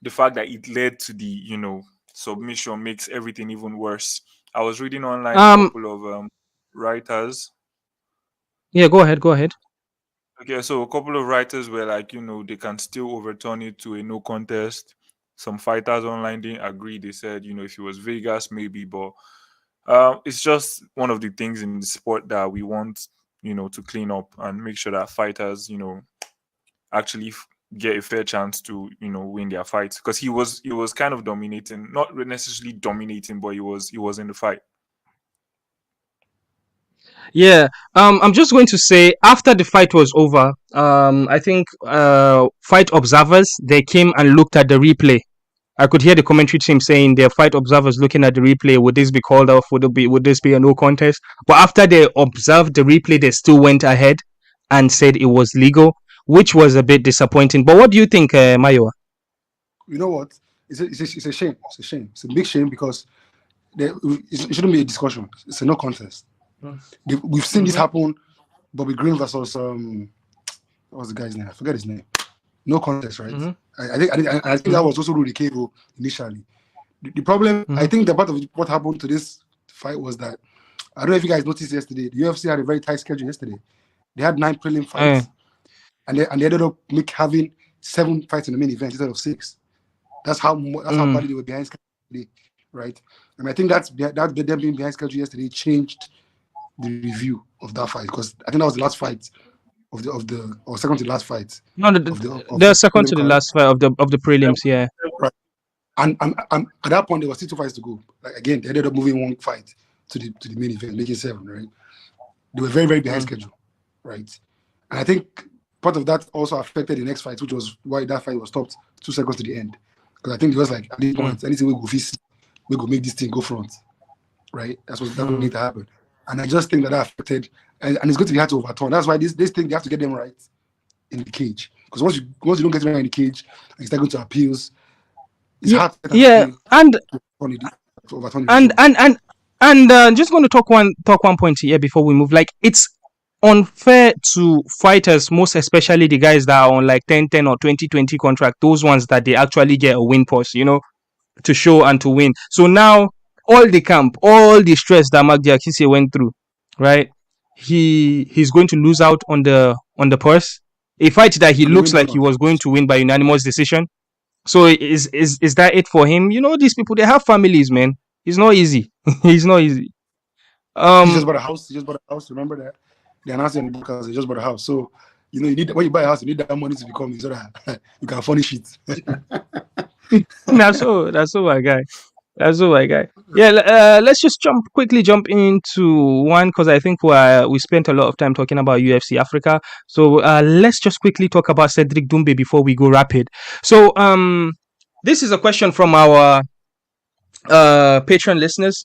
the fact that it led to the submission makes everything even worse. I was reading online a couple of writers. Yeah, go ahead. Okay, so a couple of writers were like, they can still overturn it to a no contest. Some fighters online didn't agree. They said, if it was Vegas, maybe, but it's just one of the things in the sport that we want, to clean up and make sure that fighters, actually get a fair chance to, win their fights. Because he was kind of dominating, not necessarily dominating, but he was in the fight. Yeah, I'm just going to say, after the fight was over, I think fight observers, they came and looked at the replay, I could hear the commentary team saying their fight observers looking at the replay. Would this be called off? Would this be a no contest? But after they observed the replay, they still went ahead and said it was legal, which was a bit disappointing. But what do you think, Mayowa? You know what? It's a shame. It's a shame. It's a big shame because it shouldn't be a discussion. It's a no contest. We've seen this happen. Bobby Green versus what was the guy's name? I forget his name. No contest, right? I think that was also Rudy Cable initially. The problem, I think, the part of what happened to this fight was that I don't know if you guys noticed yesterday. The UFC had a very tight schedule yesterday. They had 9 prelim fights, and they ended up having 7 fights in the main event instead of 6. That's how badly they were behind schedule, right? And I think that them being behind schedule yesterday changed the review of that fight, because I think that was the last fight of the or second to the last fight. No, the second to the last fight of the prelims, yeah. Right. And at that point there were still 2 fights to go. Like again, they ended up moving 1 fight to the main event, making 7, right? They were very, very behind schedule, right? And I think part of that also affected the next fight, which was why that fight was stopped 2 seconds to the end. Because I think it was like at this point, anything we go make this thing go front, right? That would need to happen. And I just think that affected, and it's going to be hard to overturn. That's why this thing, they have to get them right in the cage. Because once you don't get them right in the cage and you start going to appeals, it's hard to overturn it. And just going to talk one point here before we move. Like, it's unfair to fighters, most especially the guys that are on like 10-10 or 20-20 contract, those ones that they actually get a win post, to show and to win. So now all the camp, all the stress that Marc Diakese went through, right? He's going to lose out on the purse. A fight that he looks like he was going to win by unanimous decision. So is that it for him? These people, they have families, man. It's not easy. It's not easy. He just bought a house. Remember that? They announced it in the book, he just bought a house. So, you need, when you buy a house, you need that money to become so that you can furnish it. That's so my guy. Yeah, let's just quickly jump into one, because I think we spent a lot of time talking about UFC Africa. So let's just quickly talk about Cedric Doumbe before we go rapid. So this is a question from our Patreon listeners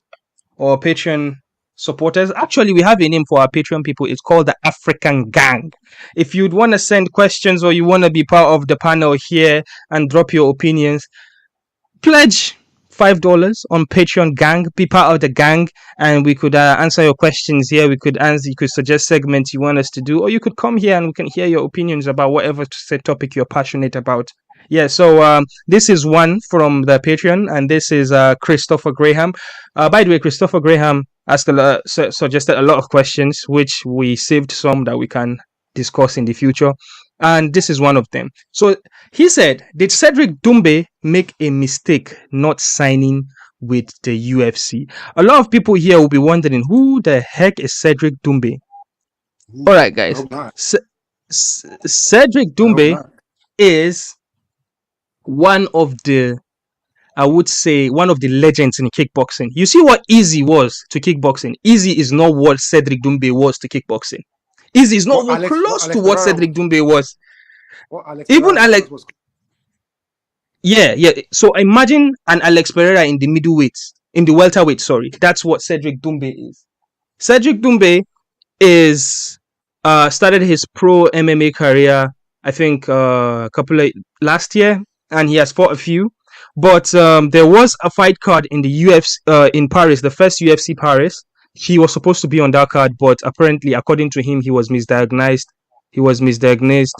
or Patreon supporters. Actually, we have a name for our Patreon people. It's called the African Gang. If you'd want to send questions or you want to be part of the panel here and drop your opinions, pledge $5 on Patreon Gang. Be part of the gang, and we could answer your questions here. You could suggest segments you want us to do, or you could come here and we can hear your opinions about whatever topic you're passionate about. Yeah, so this is one from the Patreon, and this is Christopher Graham. By the way, Christopher Graham suggested a lot of questions, which we saved some that we can discuss in the future. And this is one of them. So he said, did Cedric Doumbe make a mistake not signing with the UFC? A lot of people here will be wondering, who the heck is Cedric Doumbe? All right, guys. Cedric Doumbe is one of the legends in kickboxing. You see what Izzy was to kickboxing. Izzy is not what Cedric Doumbe was to kickboxing. Izzy is not close to what Cedric Doumbe was. Even Alex was. Yeah. So imagine an Alex Pereira in the welterweight. Sorry, that's what Cedric Doumbe is. Cedric Doumbe is started his pro MMA career, I think, last year, and he has fought a few. But there was a fight card in the UFC in Paris, the first UFC Paris. He was supposed to be on that card, but apparently, according to him, he was misdiagnosed. He was misdiagnosed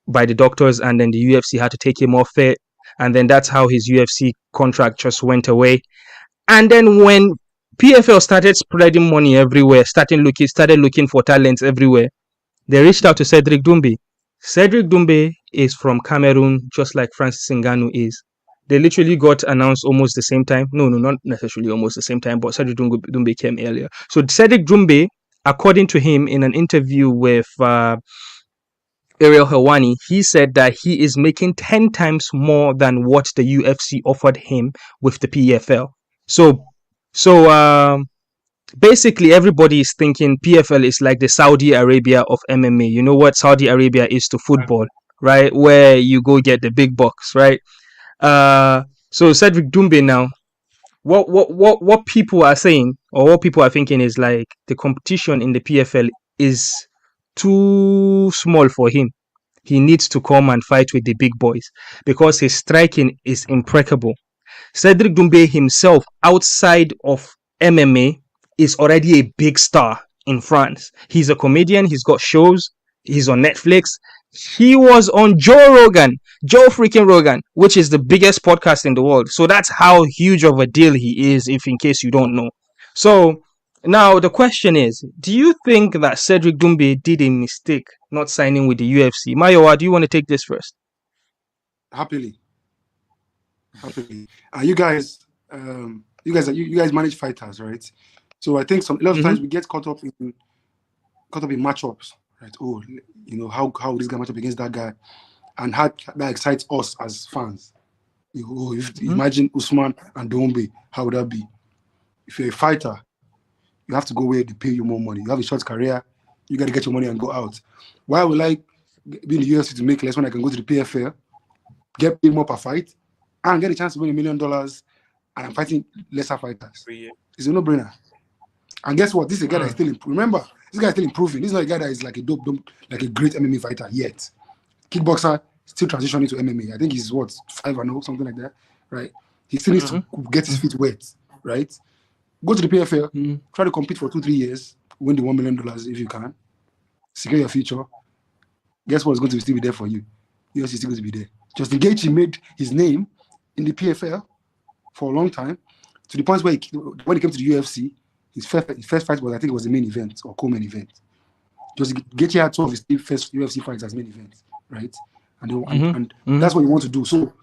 by the doctors, and then the UFC had to take him off it. And then that's how his UFC contract just went away. And then when PFL started spreading money everywhere, started looking for talents everywhere, they reached out to Cedric Doumbe. Cedric Doumbe is from Cameroon, just like Francis Ngannou is. They literally got announced almost the same time. No, not necessarily almost the same time, but Cedric Doumbe came earlier. So Cedric Doumbe, according to him, in an interview with Ariel Helwani, he said that he is making 10 times more than what the UFC offered him with the PFL. So basically, everybody is thinking PFL is like the Saudi Arabia of MMA. You know what Saudi Arabia is to football, right? Where you go get the big bucks, right? So Cedric Doumbe now. What people are saying or what people are thinking is like the competition in the PFL is too small for him. He needs to come and fight with the big boys because his striking is impeccable. Cedric Doumbe himself, outside of MMA, is already a big star in France. He's a comedian. He's got shows. He's on Netflix. He was on Joe freaking Rogan, which is the biggest podcast in the world. So that's how huge of a deal he is, if in case you don't know. So now the question is, do you think that Cedric Doumbe did a mistake not signing with the UFC? Mayowa, do you want to take this first? Happily. You guys manage fighters, right? So I think a lot of times we get caught up in matchups, right? Oh, you know, how this guy match up against that guy, and how that excites us as fans. Imagine Usman and Doumbe, how would that be? If you're a fighter, you have to go where they pay you more money. You have a short career, you got to get your money and go out. Why would I be in the UFC to make less when I can go to the PFL, get paid more per fight, and get a chance to win $1 million, and I'm fighting lesser fighters? It's a no-brainer. And guess what? This is a guy that is still improving. Remember, this guy is still improving. This is not a guy that is like a like a great MMA fighter yet. Kickboxer, still transitioning to MMA. I think he's 5-0, something like that, right? He still needs to get his feet wet, right? Go to the PFL, try to compete for 2-3 years, win the $1 million if you can, secure your future. Guess what's going to still be there for you? UFC is still going to be there. Justin Gaethje made his name in the PFL for a long time, to the point where when he came to the UFC, his first fight was, I think it was the main event or co-main event. Just Gaethje had 2 of his first UFC fights as main events, right? And that's what you want to do. So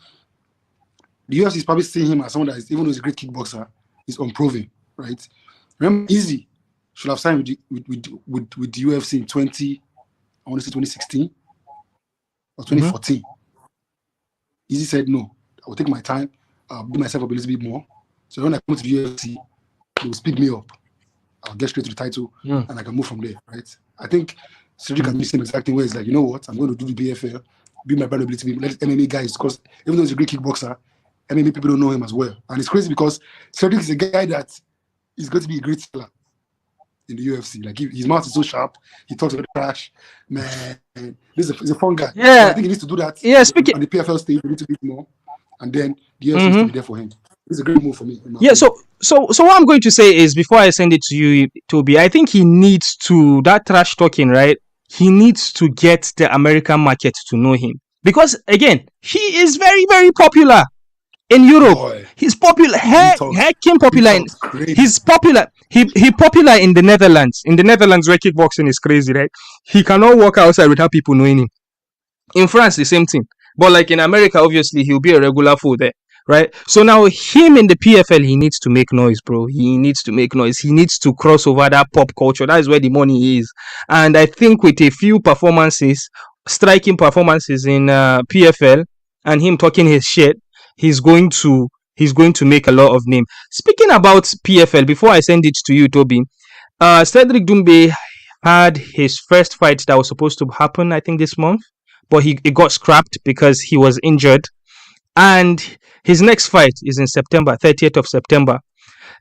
the UFC is probably seeing him as someone that is, even though he's a great kickboxer, is unproven, right? Remember, Izzy should have signed with the UFC in 2016 or 2014. Izzy said no. I will take my time. I'll build myself up a little bit more. So when I come to the UFC, they will speed me up. I'll get straight to the title and I can move from there, right? I think Cedric can do the same exact thing where it's like, you know what, I'm going to do the BFL, build my brand ability, let MMA guys, because even though he's a great kickboxer, MMA people don't know him as well. And it's crazy because Cedric is a guy that is going to be a great seller in the UFC. Like his mouth is so sharp, he talks about trash. Man, he's a fun guy. Yeah. So I think he needs to do that. Yeah, speaking on the PFL stage a little bit more, and then the UFC needs to be there for him. It's a great move for me. Yeah, so what I'm going to say is, before I send it to you, Toby, I think he needs to, that trash talking, right? He needs to get the American market to know him. Because, again, he is very, very popular in Europe. Boy, he's popular. Heckin' popular. He's popular. He popular in the Netherlands. In the Netherlands, where kickboxing is crazy, right? He cannot walk outside without people knowing him. In France, the same thing. But like in America, obviously, he'll be a regular fool there. Right, so now him in the PFL, he needs to make noise, bro. He needs to make noise. He needs to cross over that pop culture. That is where the money is. And I think with a few striking performances in PFL, and him talking his shit, he's going to make a lot of name. Speaking about PFL, before I send it to you, Toby, Cedric Doumbe had his first fight that was supposed to happen, I think, this month, but it got scrapped because he was injured. And his next fight is in September, 30th of September.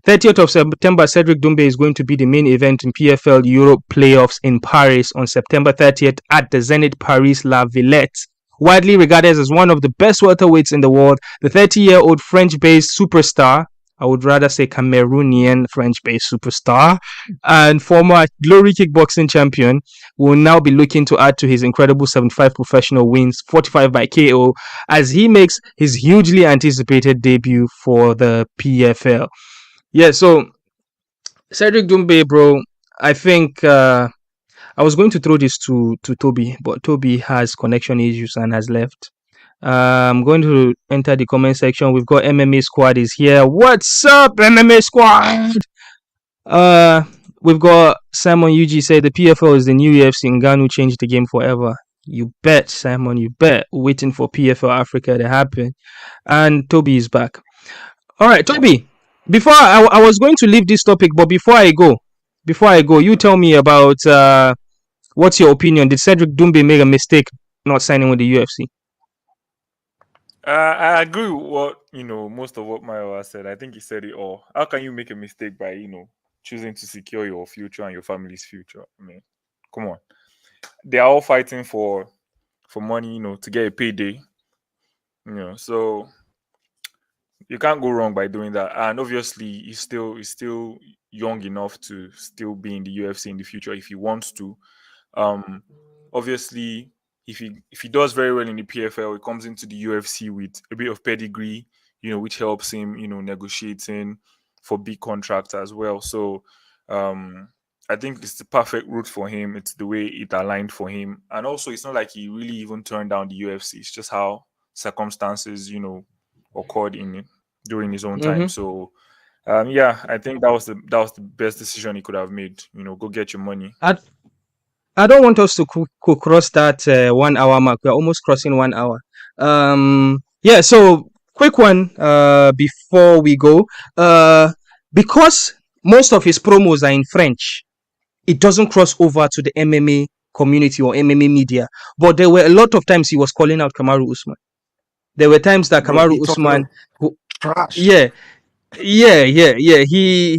30th of September, Cedric Doumbe is going to be the main event in PFL Europe playoffs in Paris on September 30th at the Zenit Paris La Villette. Widely regarded as one of the best welterweights in the world, the 30-year-old French-based superstar, I would rather say Cameroonian French-based superstar, and former Glory Kickboxing champion, will now be looking to add to his incredible 75 professional wins, 45 by KO, as he makes his hugely anticipated debut for the PFL. Yeah, so Cedric Doumbe, bro, I think I was going to throw this to Toby, but Toby has connection issues and has left. I'm going to enter the comment section. We've got MMA Squad is here. What's up, MMA Squad? We've got Simon UG say the PFL is the new UFC. Ngannou changed the game forever. You bet, Simon, you bet. Waiting for PFL Africa to happen. And Toby is back. All right, Toby. Before I was going to leave this topic, but before I go, you tell me about what's your opinion? Did Cedric Doumbe make a mistake not signing with the UFC? I agree with what most of what Mayowa said. I think he said it all. How can you make a mistake by choosing to secure your future and your family's future? I mean, come on. They are all fighting for money, to get a payday. So you can't go wrong by doing that. And obviously, he's still young enough to still be in the UFC in the future if he wants to. Obviously, if he does very well in the PFL, he comes into the UFC with a bit of pedigree, which helps him, negotiating for big contracts as well. So, I think it's the perfect route for him. It's the way it aligned for him, and also it's not like he really even turned down the UFC. It's just how circumstances, occurred during his own time. Mm-hmm. So, yeah, I think that was the best decision he could have made. Go get your money. I don't want us to cross that 1 hour mark. We're almost crossing 1 hour. Yeah, so quick one before we go. Because most of his promos are in French, it doesn't cross over to the MMA community or MMA media. But there were a lot of times he was calling out Kamaru Usman. There were times that Bro, Kamaru he talk Usman, trash. yeah, he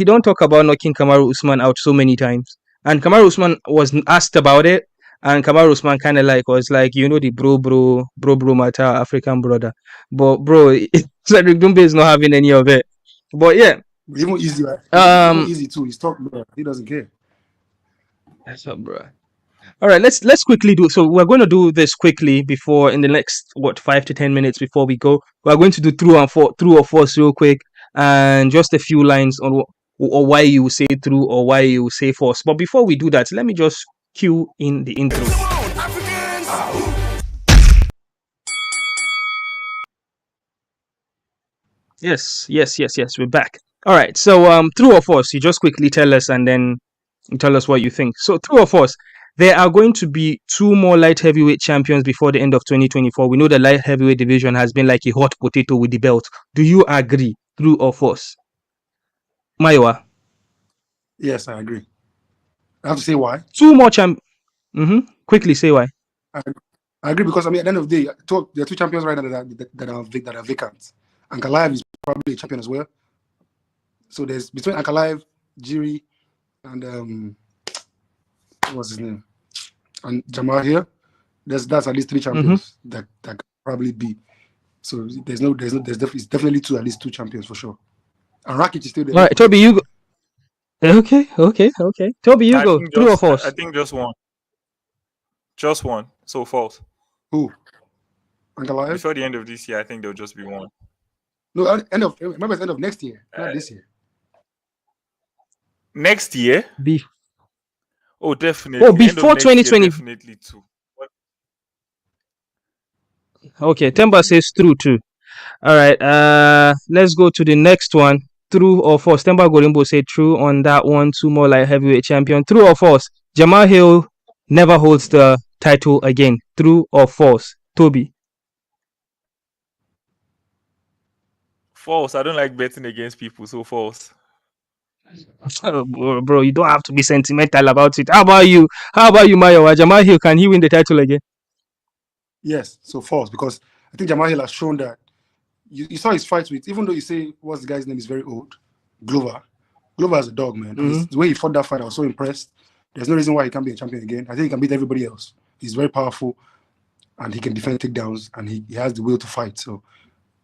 don't talk about knocking Kamaru Usman out so many times. And Kamaru Usman was asked about it, and Kamaru Usman kind of was like, the bro matter, African brother. But bro, Cedric Doumbe is not having any of it. But yeah, Even Izzy, right? Even Izzy too. He's talking, bro. He doesn't care. that's up, bro. All right, let's quickly do. So we're going to do this quickly before in the next 5 to 10 minutes before we go. We're going to do true or false real quick, and just a few lines on or why you say true or why you say false. But before we do that, let me just cue in the intro. Yes, we're back. All right, so true or false? You just quickly tell us, and then you tell us what you think. So true or false? There are going to be 2 more light heavyweight champions before the end of 2024. We know the light heavyweight division has been like a hot potato with the belt. Do you agree? True or false? Mayowa? Yes, I agree. I have to say why. 2 more Quickly say why. I agree because, I mean, at the end of the day, there are 2 champions right now that are vacant. Ankalaev is probably a champion as well. So there's between Ankalaev, Jiri, and what's his name? And Jamal here. That's at least 3 champions that could probably be. So there's definitely at least 2 champions for sure. And Rakic is still there. All right, Toby, you go. Okay. Toby, you go. True or false? I think just one. Just one. So false. Who? Ankalaev? Before the end of this year, I think there'll just be one. No, remember it's end of next year, not this year. Next year? Oh, definitely. Oh, before 2020. Definitely too. Okay, Temba says true too. All right, let's go to the next one. True or false? Temba Gorimbo said true on that one. 2 more light heavyweight champion. True or false? Jamal Hill never holds the title again. True or false? Toby? False. I don't like betting against people, so false. Oh, bro, you don't have to be sentimental about it. How about you, Mayowa? Jamal Hill, can he win the title again? Yes, so false, because I think Jamal Hill has shown that you saw his fight with, even though you say what's the guy's name is very old, Glover is a dog, man. The way he fought that fight, I was so impressed. There's no reason why he can't be a champion again. I think he can beat everybody else. He's very powerful, and he can defend takedowns, and he has the will to fight. So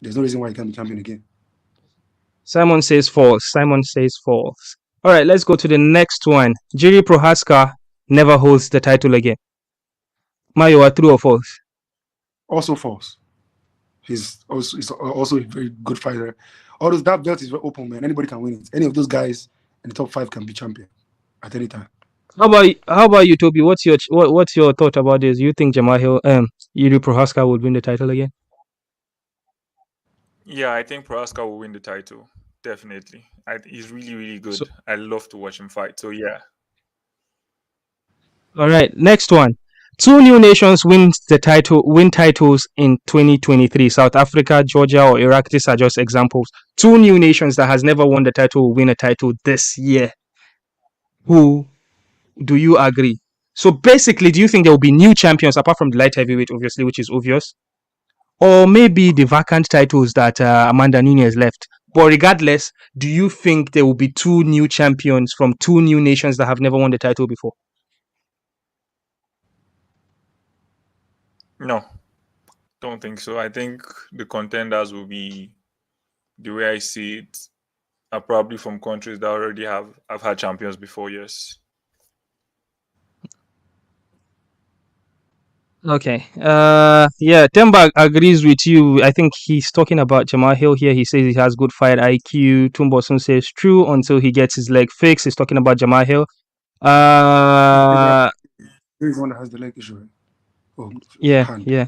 there's no reason why he can't be champion again. Simon says false. All right, let's go to the next one. Jiri Prohaska never holds the title again. Mayowa, true or false? Also false. He's also a very good fighter. Although that belt is very open, man. Anybody can win it. Any of those guys in the top 5 can be champion at any time. How about you, Toby? What's your thought about this? You think Jamal Hill, Jiri Prohaska will win the title again? Yeah, I think Prohaska will win the title. Definitely. He's really, really good. So, I love to watch him fight. So yeah. All right, next one. 2 new nations win titles in 2023. South Africa, Georgia, or Iraq. These are just examples. 2 new nations that has never won the title will win a title this year. Who do you agree? So basically, do you think there will be new champions apart from the light heavyweight, obviously, which is obvious? or maybe the vacant titles that Amanda Nunes left. But regardless, do you think there will be 2 new champions from 2 new nations that have never won the title before? No, don't think so. I think the contenders will be, the way I see it, are probably from countries that already have had champions before. Yes. Okay. Yeah, Temba agrees with you. I think he's talking about Jamal Hill here. He says he has good fight IQ. Tumbosun says true until he gets his leg fixed. He's talking about Jamal Hill. He's one that has the leg issue, right? Oh, Yeah, hand. yeah.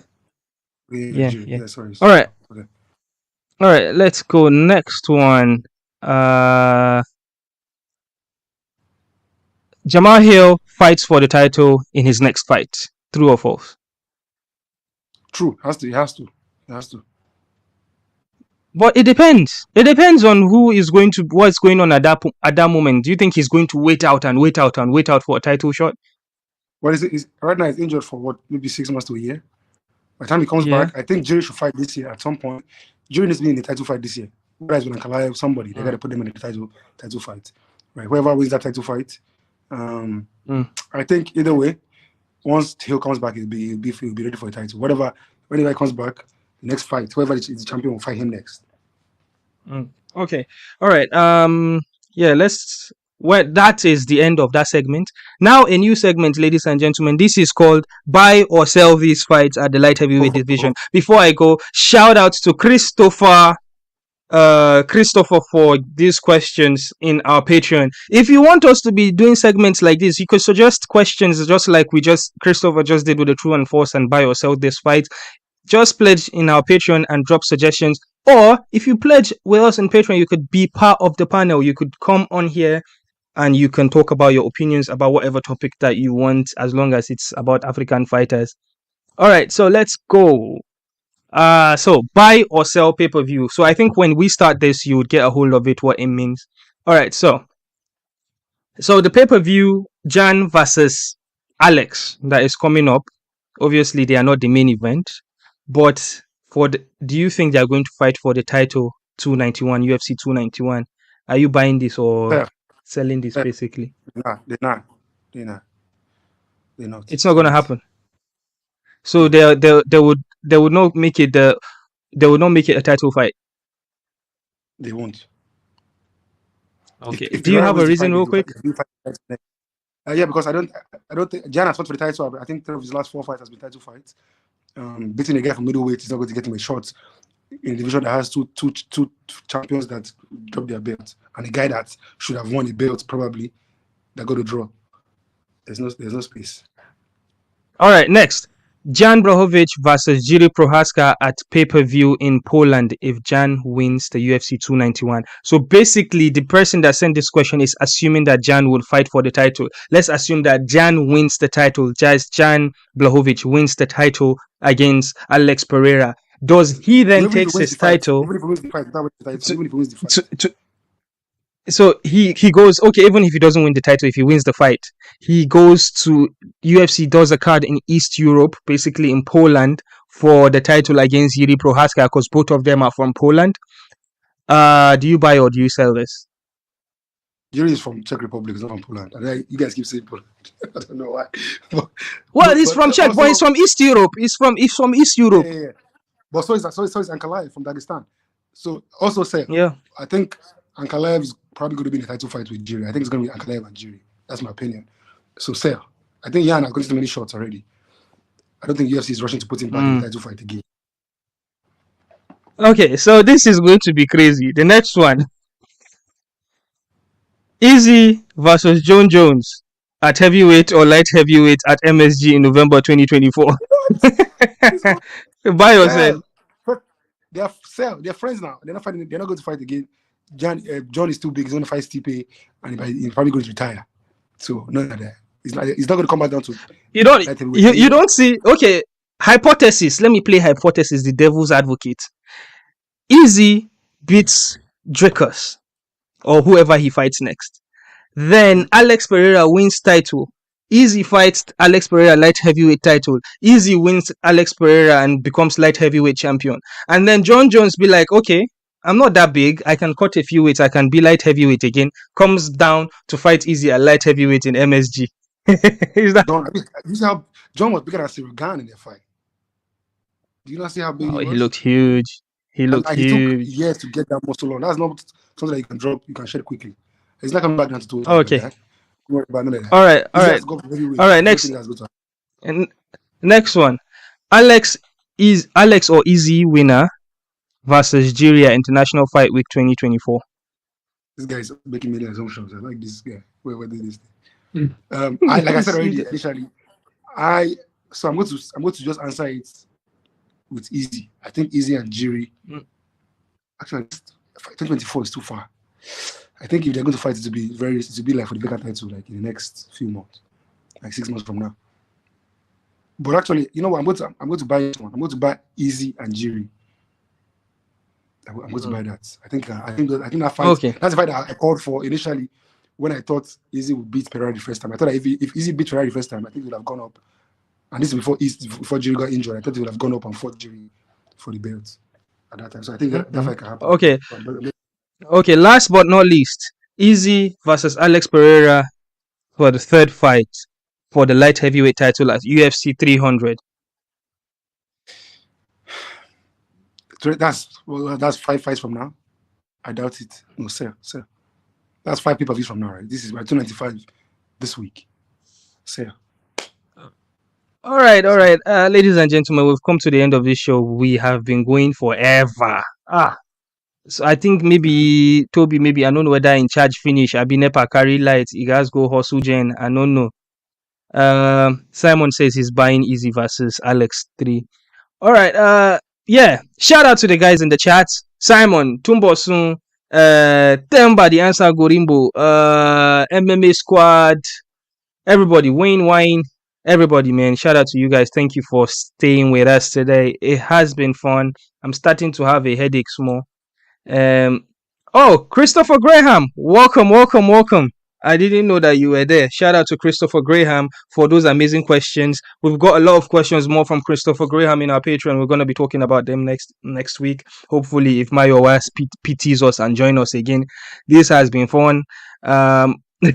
Yeah. Yeah. Sorry. All right. Okay. All right, let's go next one. Jamal Hill fights for the title in his next fight. True or false? True. He has to. But it depends. It depends on what's going on at that moment. Do you think he's going to wait out for a title shot? What is it? Right now he's injured for what? Maybe 6 months to a year. By the time he comes back, I think Jiri should fight this year at some point. Jiri needs to be in the title fight this year. Whereas when Ankalaev, somebody, they got to put them in the title fight. Right? Whoever wins that title fight, I think either way, once Hill comes back, he'll be ready for a title. Whenever he comes back, the next fight, whoever is the champion will fight him next. Okay. All right. Yeah, that is the end of that segment. Now a new segment, ladies and gentlemen. This is called Buy or Sell These Fights at the Light Heavyweight Division. Before I go, shout out to Christopher for these questions in our Patreon. If you want us to be doing segments like this, you could suggest questions just like Christopher just did with the True and False and Buy or Sell This Fight. Just pledge in our Patreon and drop suggestions. Or if you pledge with us on Patreon, you could be part of the panel. You could come on here and you can talk about your opinions about whatever topic that you want, as long as it's about African fighters. All right, so let's go. So buy or sell pay-per-view. So I think when we start this, you would get a hold of it, what it means. All right, so the pay-per-view, Jan versus Alex, that is coming up. Obviously, they are not the main event, but do you think they are going to fight for the title 291, UFC 291? Are you buying this or selling this basically? They're not. It's not going to happen. So they would not make it a title fight. They won't. Okay. Do you have a reason, real quick? Yeah, because I don't think Jan has fought for the title. I think 3 of his last 4 fights has been title fights. Beating a guy from middleweight is not going to get him a shot in a division that has two champions that dropped their belts, and a guy that should have won a belt probably that got a draw. There's no space. All right, next. Jan Blachowicz versus Jiri Prochazka at pay-per-view in Poland if Jan wins the UFC 291. So basically, the person that sent this question is assuming that Jan will fight for the title. Let's assume that Jan wins the title. Jan Blachowicz wins the title against Alex Pereira. Does he then take his title? Even if he wins the fight. So he goes, okay, even if he doesn't win the title, if he wins the fight, he goes to UFC, does a card in East Europe, basically in Poland, for the title against Jiri Prochazka, because both of them are from Poland. Do you buy or do you sell this? Jiri is from Czech Republic, he's not from Poland. You guys keep saying Poland. I don't know why. He's from Czech, but he's from East Europe. He's from East Europe. Yeah. But so is Ankalaev from Dagestan. So also say, I think Ankalaev is probably going to be in the title fight with Jiri. I think it's going to be Ankalaev and Jiri. That's my opinion. So sell. I think Jan has got too many shots already. I don't think UFC is rushing to put him back in the title fight again. Okay, so this is going to be crazy. The next one. Izzy versus John Jones at heavyweight or light heavyweight at MSG in November 2024. Buy or sell? They're friends now. They're not fighting. They're not going to fight again. John is too big. He's going to fight Stipe, and he's probably going to retire. So none of that. He's not going to come back down to. You don't see. Okay, hypothesis. Let me play hypothesis. The devil's advocate. Izzy beats Dricus or whoever he fights next. Then Alex Pereira wins title. Izzy fights Alex Pereira light heavyweight title. Izzy wins Alex Pereira and becomes light heavyweight champion. And then John Jones be like, okay, I'm not that big. I can cut a few weights. I can be light heavyweight again. Comes down to fight Izzy at light heavyweight in MSG. Is that? You see how John was bigger than Senegal in their fight. Do you not see how big he was? He looked huge. He looked and huge. He took years to get that muscle on. That's not something that you can drop. You can shed quickly. It's not coming back down to 2. Okay. Like that. All right. Next. And next one. Alex or Izzy winner versus Jiri at International Fight Week 2024. This guy is making many assumptions. I like this guy. Where did this thing? Like I said already initially, I'm going to just answer it with Izzy. I think Izzy and Jiri. Actually, 2024 is too far. I think if they're going to fight, it will be like for the bigger title, like in the next few months, like 6 months from now. But actually, you know what? I'm going to buy this one. I'm going to buy Izzy and Jiri. I'm going to buy that. I think that fight. Okay. That's the fight that I called for initially when I thought Izzy would beat Pereira the first time. I thought that if Izzy beat Pereira the first time, I think it would have gone up. And this is before Jiri got injured. I thought he would have gone up and fought Jiri for the belt at that time. So I think that fight can happen. Okay. Okay. Last but not least, Izzy versus Alex Pereira for the third fight for the light heavyweight title at UFC 300. That's 5 fights from now. I doubt it. No, sir. That's 5 pay-per-views from now, right? This is 295 this week. Sir. All right. Ladies and gentlemen, we've come to the end of this show. We have been going forever. So I think maybe Toby, I don't know whether in charge finish. I be never carry light. You guys go hustle Jen. I don't know. Simon says he's buying Izzy versus Alex 3. All right. Yeah. Shout out to the guys in the chat. Simon, Tumbosun, Temba, the answer Gorimbo, MMA Squad, everybody, Wayne, everybody, man. Shout out to you guys. Thank you for staying with us today. It has been fun. I'm starting to have a headache small. Christopher Graham, welcome. I didn't know that you were there. Shout out to Christopher Graham for those amazing questions. We've got a lot of questions more from Christopher Graham in our Patreon. We're going to be talking about them next week. Hopefully, if Mayo was PTs us and join us again. This has been fun. Now, Mayo,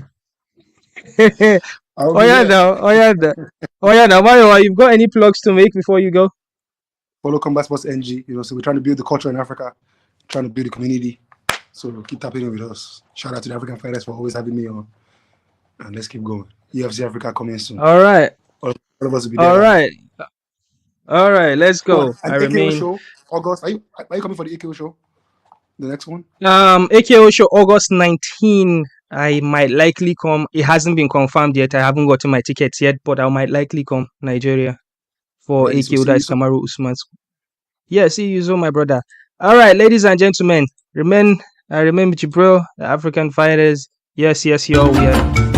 you've got any plugs to make before you go? Follow Combat Sports NG. So we're trying to build the culture in Africa, trying to build the community. So keep tapping in with us. Shout out to the African fighters for always having me on. And let's keep going. UFC Africa coming soon. All right. All of us will be there. All right. Let's go. AKO show, August. Are you coming for the AKO show? The next one? AKO show, August 19. I might likely come. It hasn't been confirmed yet. I haven't gotten my tickets yet, but I might likely come Nigeria for AKO. That's Kamaru Usman's. Yeah, see you soon, my brother. All right, ladies and gentlemen. Remember Jibril, the African fighters. Yes, y'all. We are.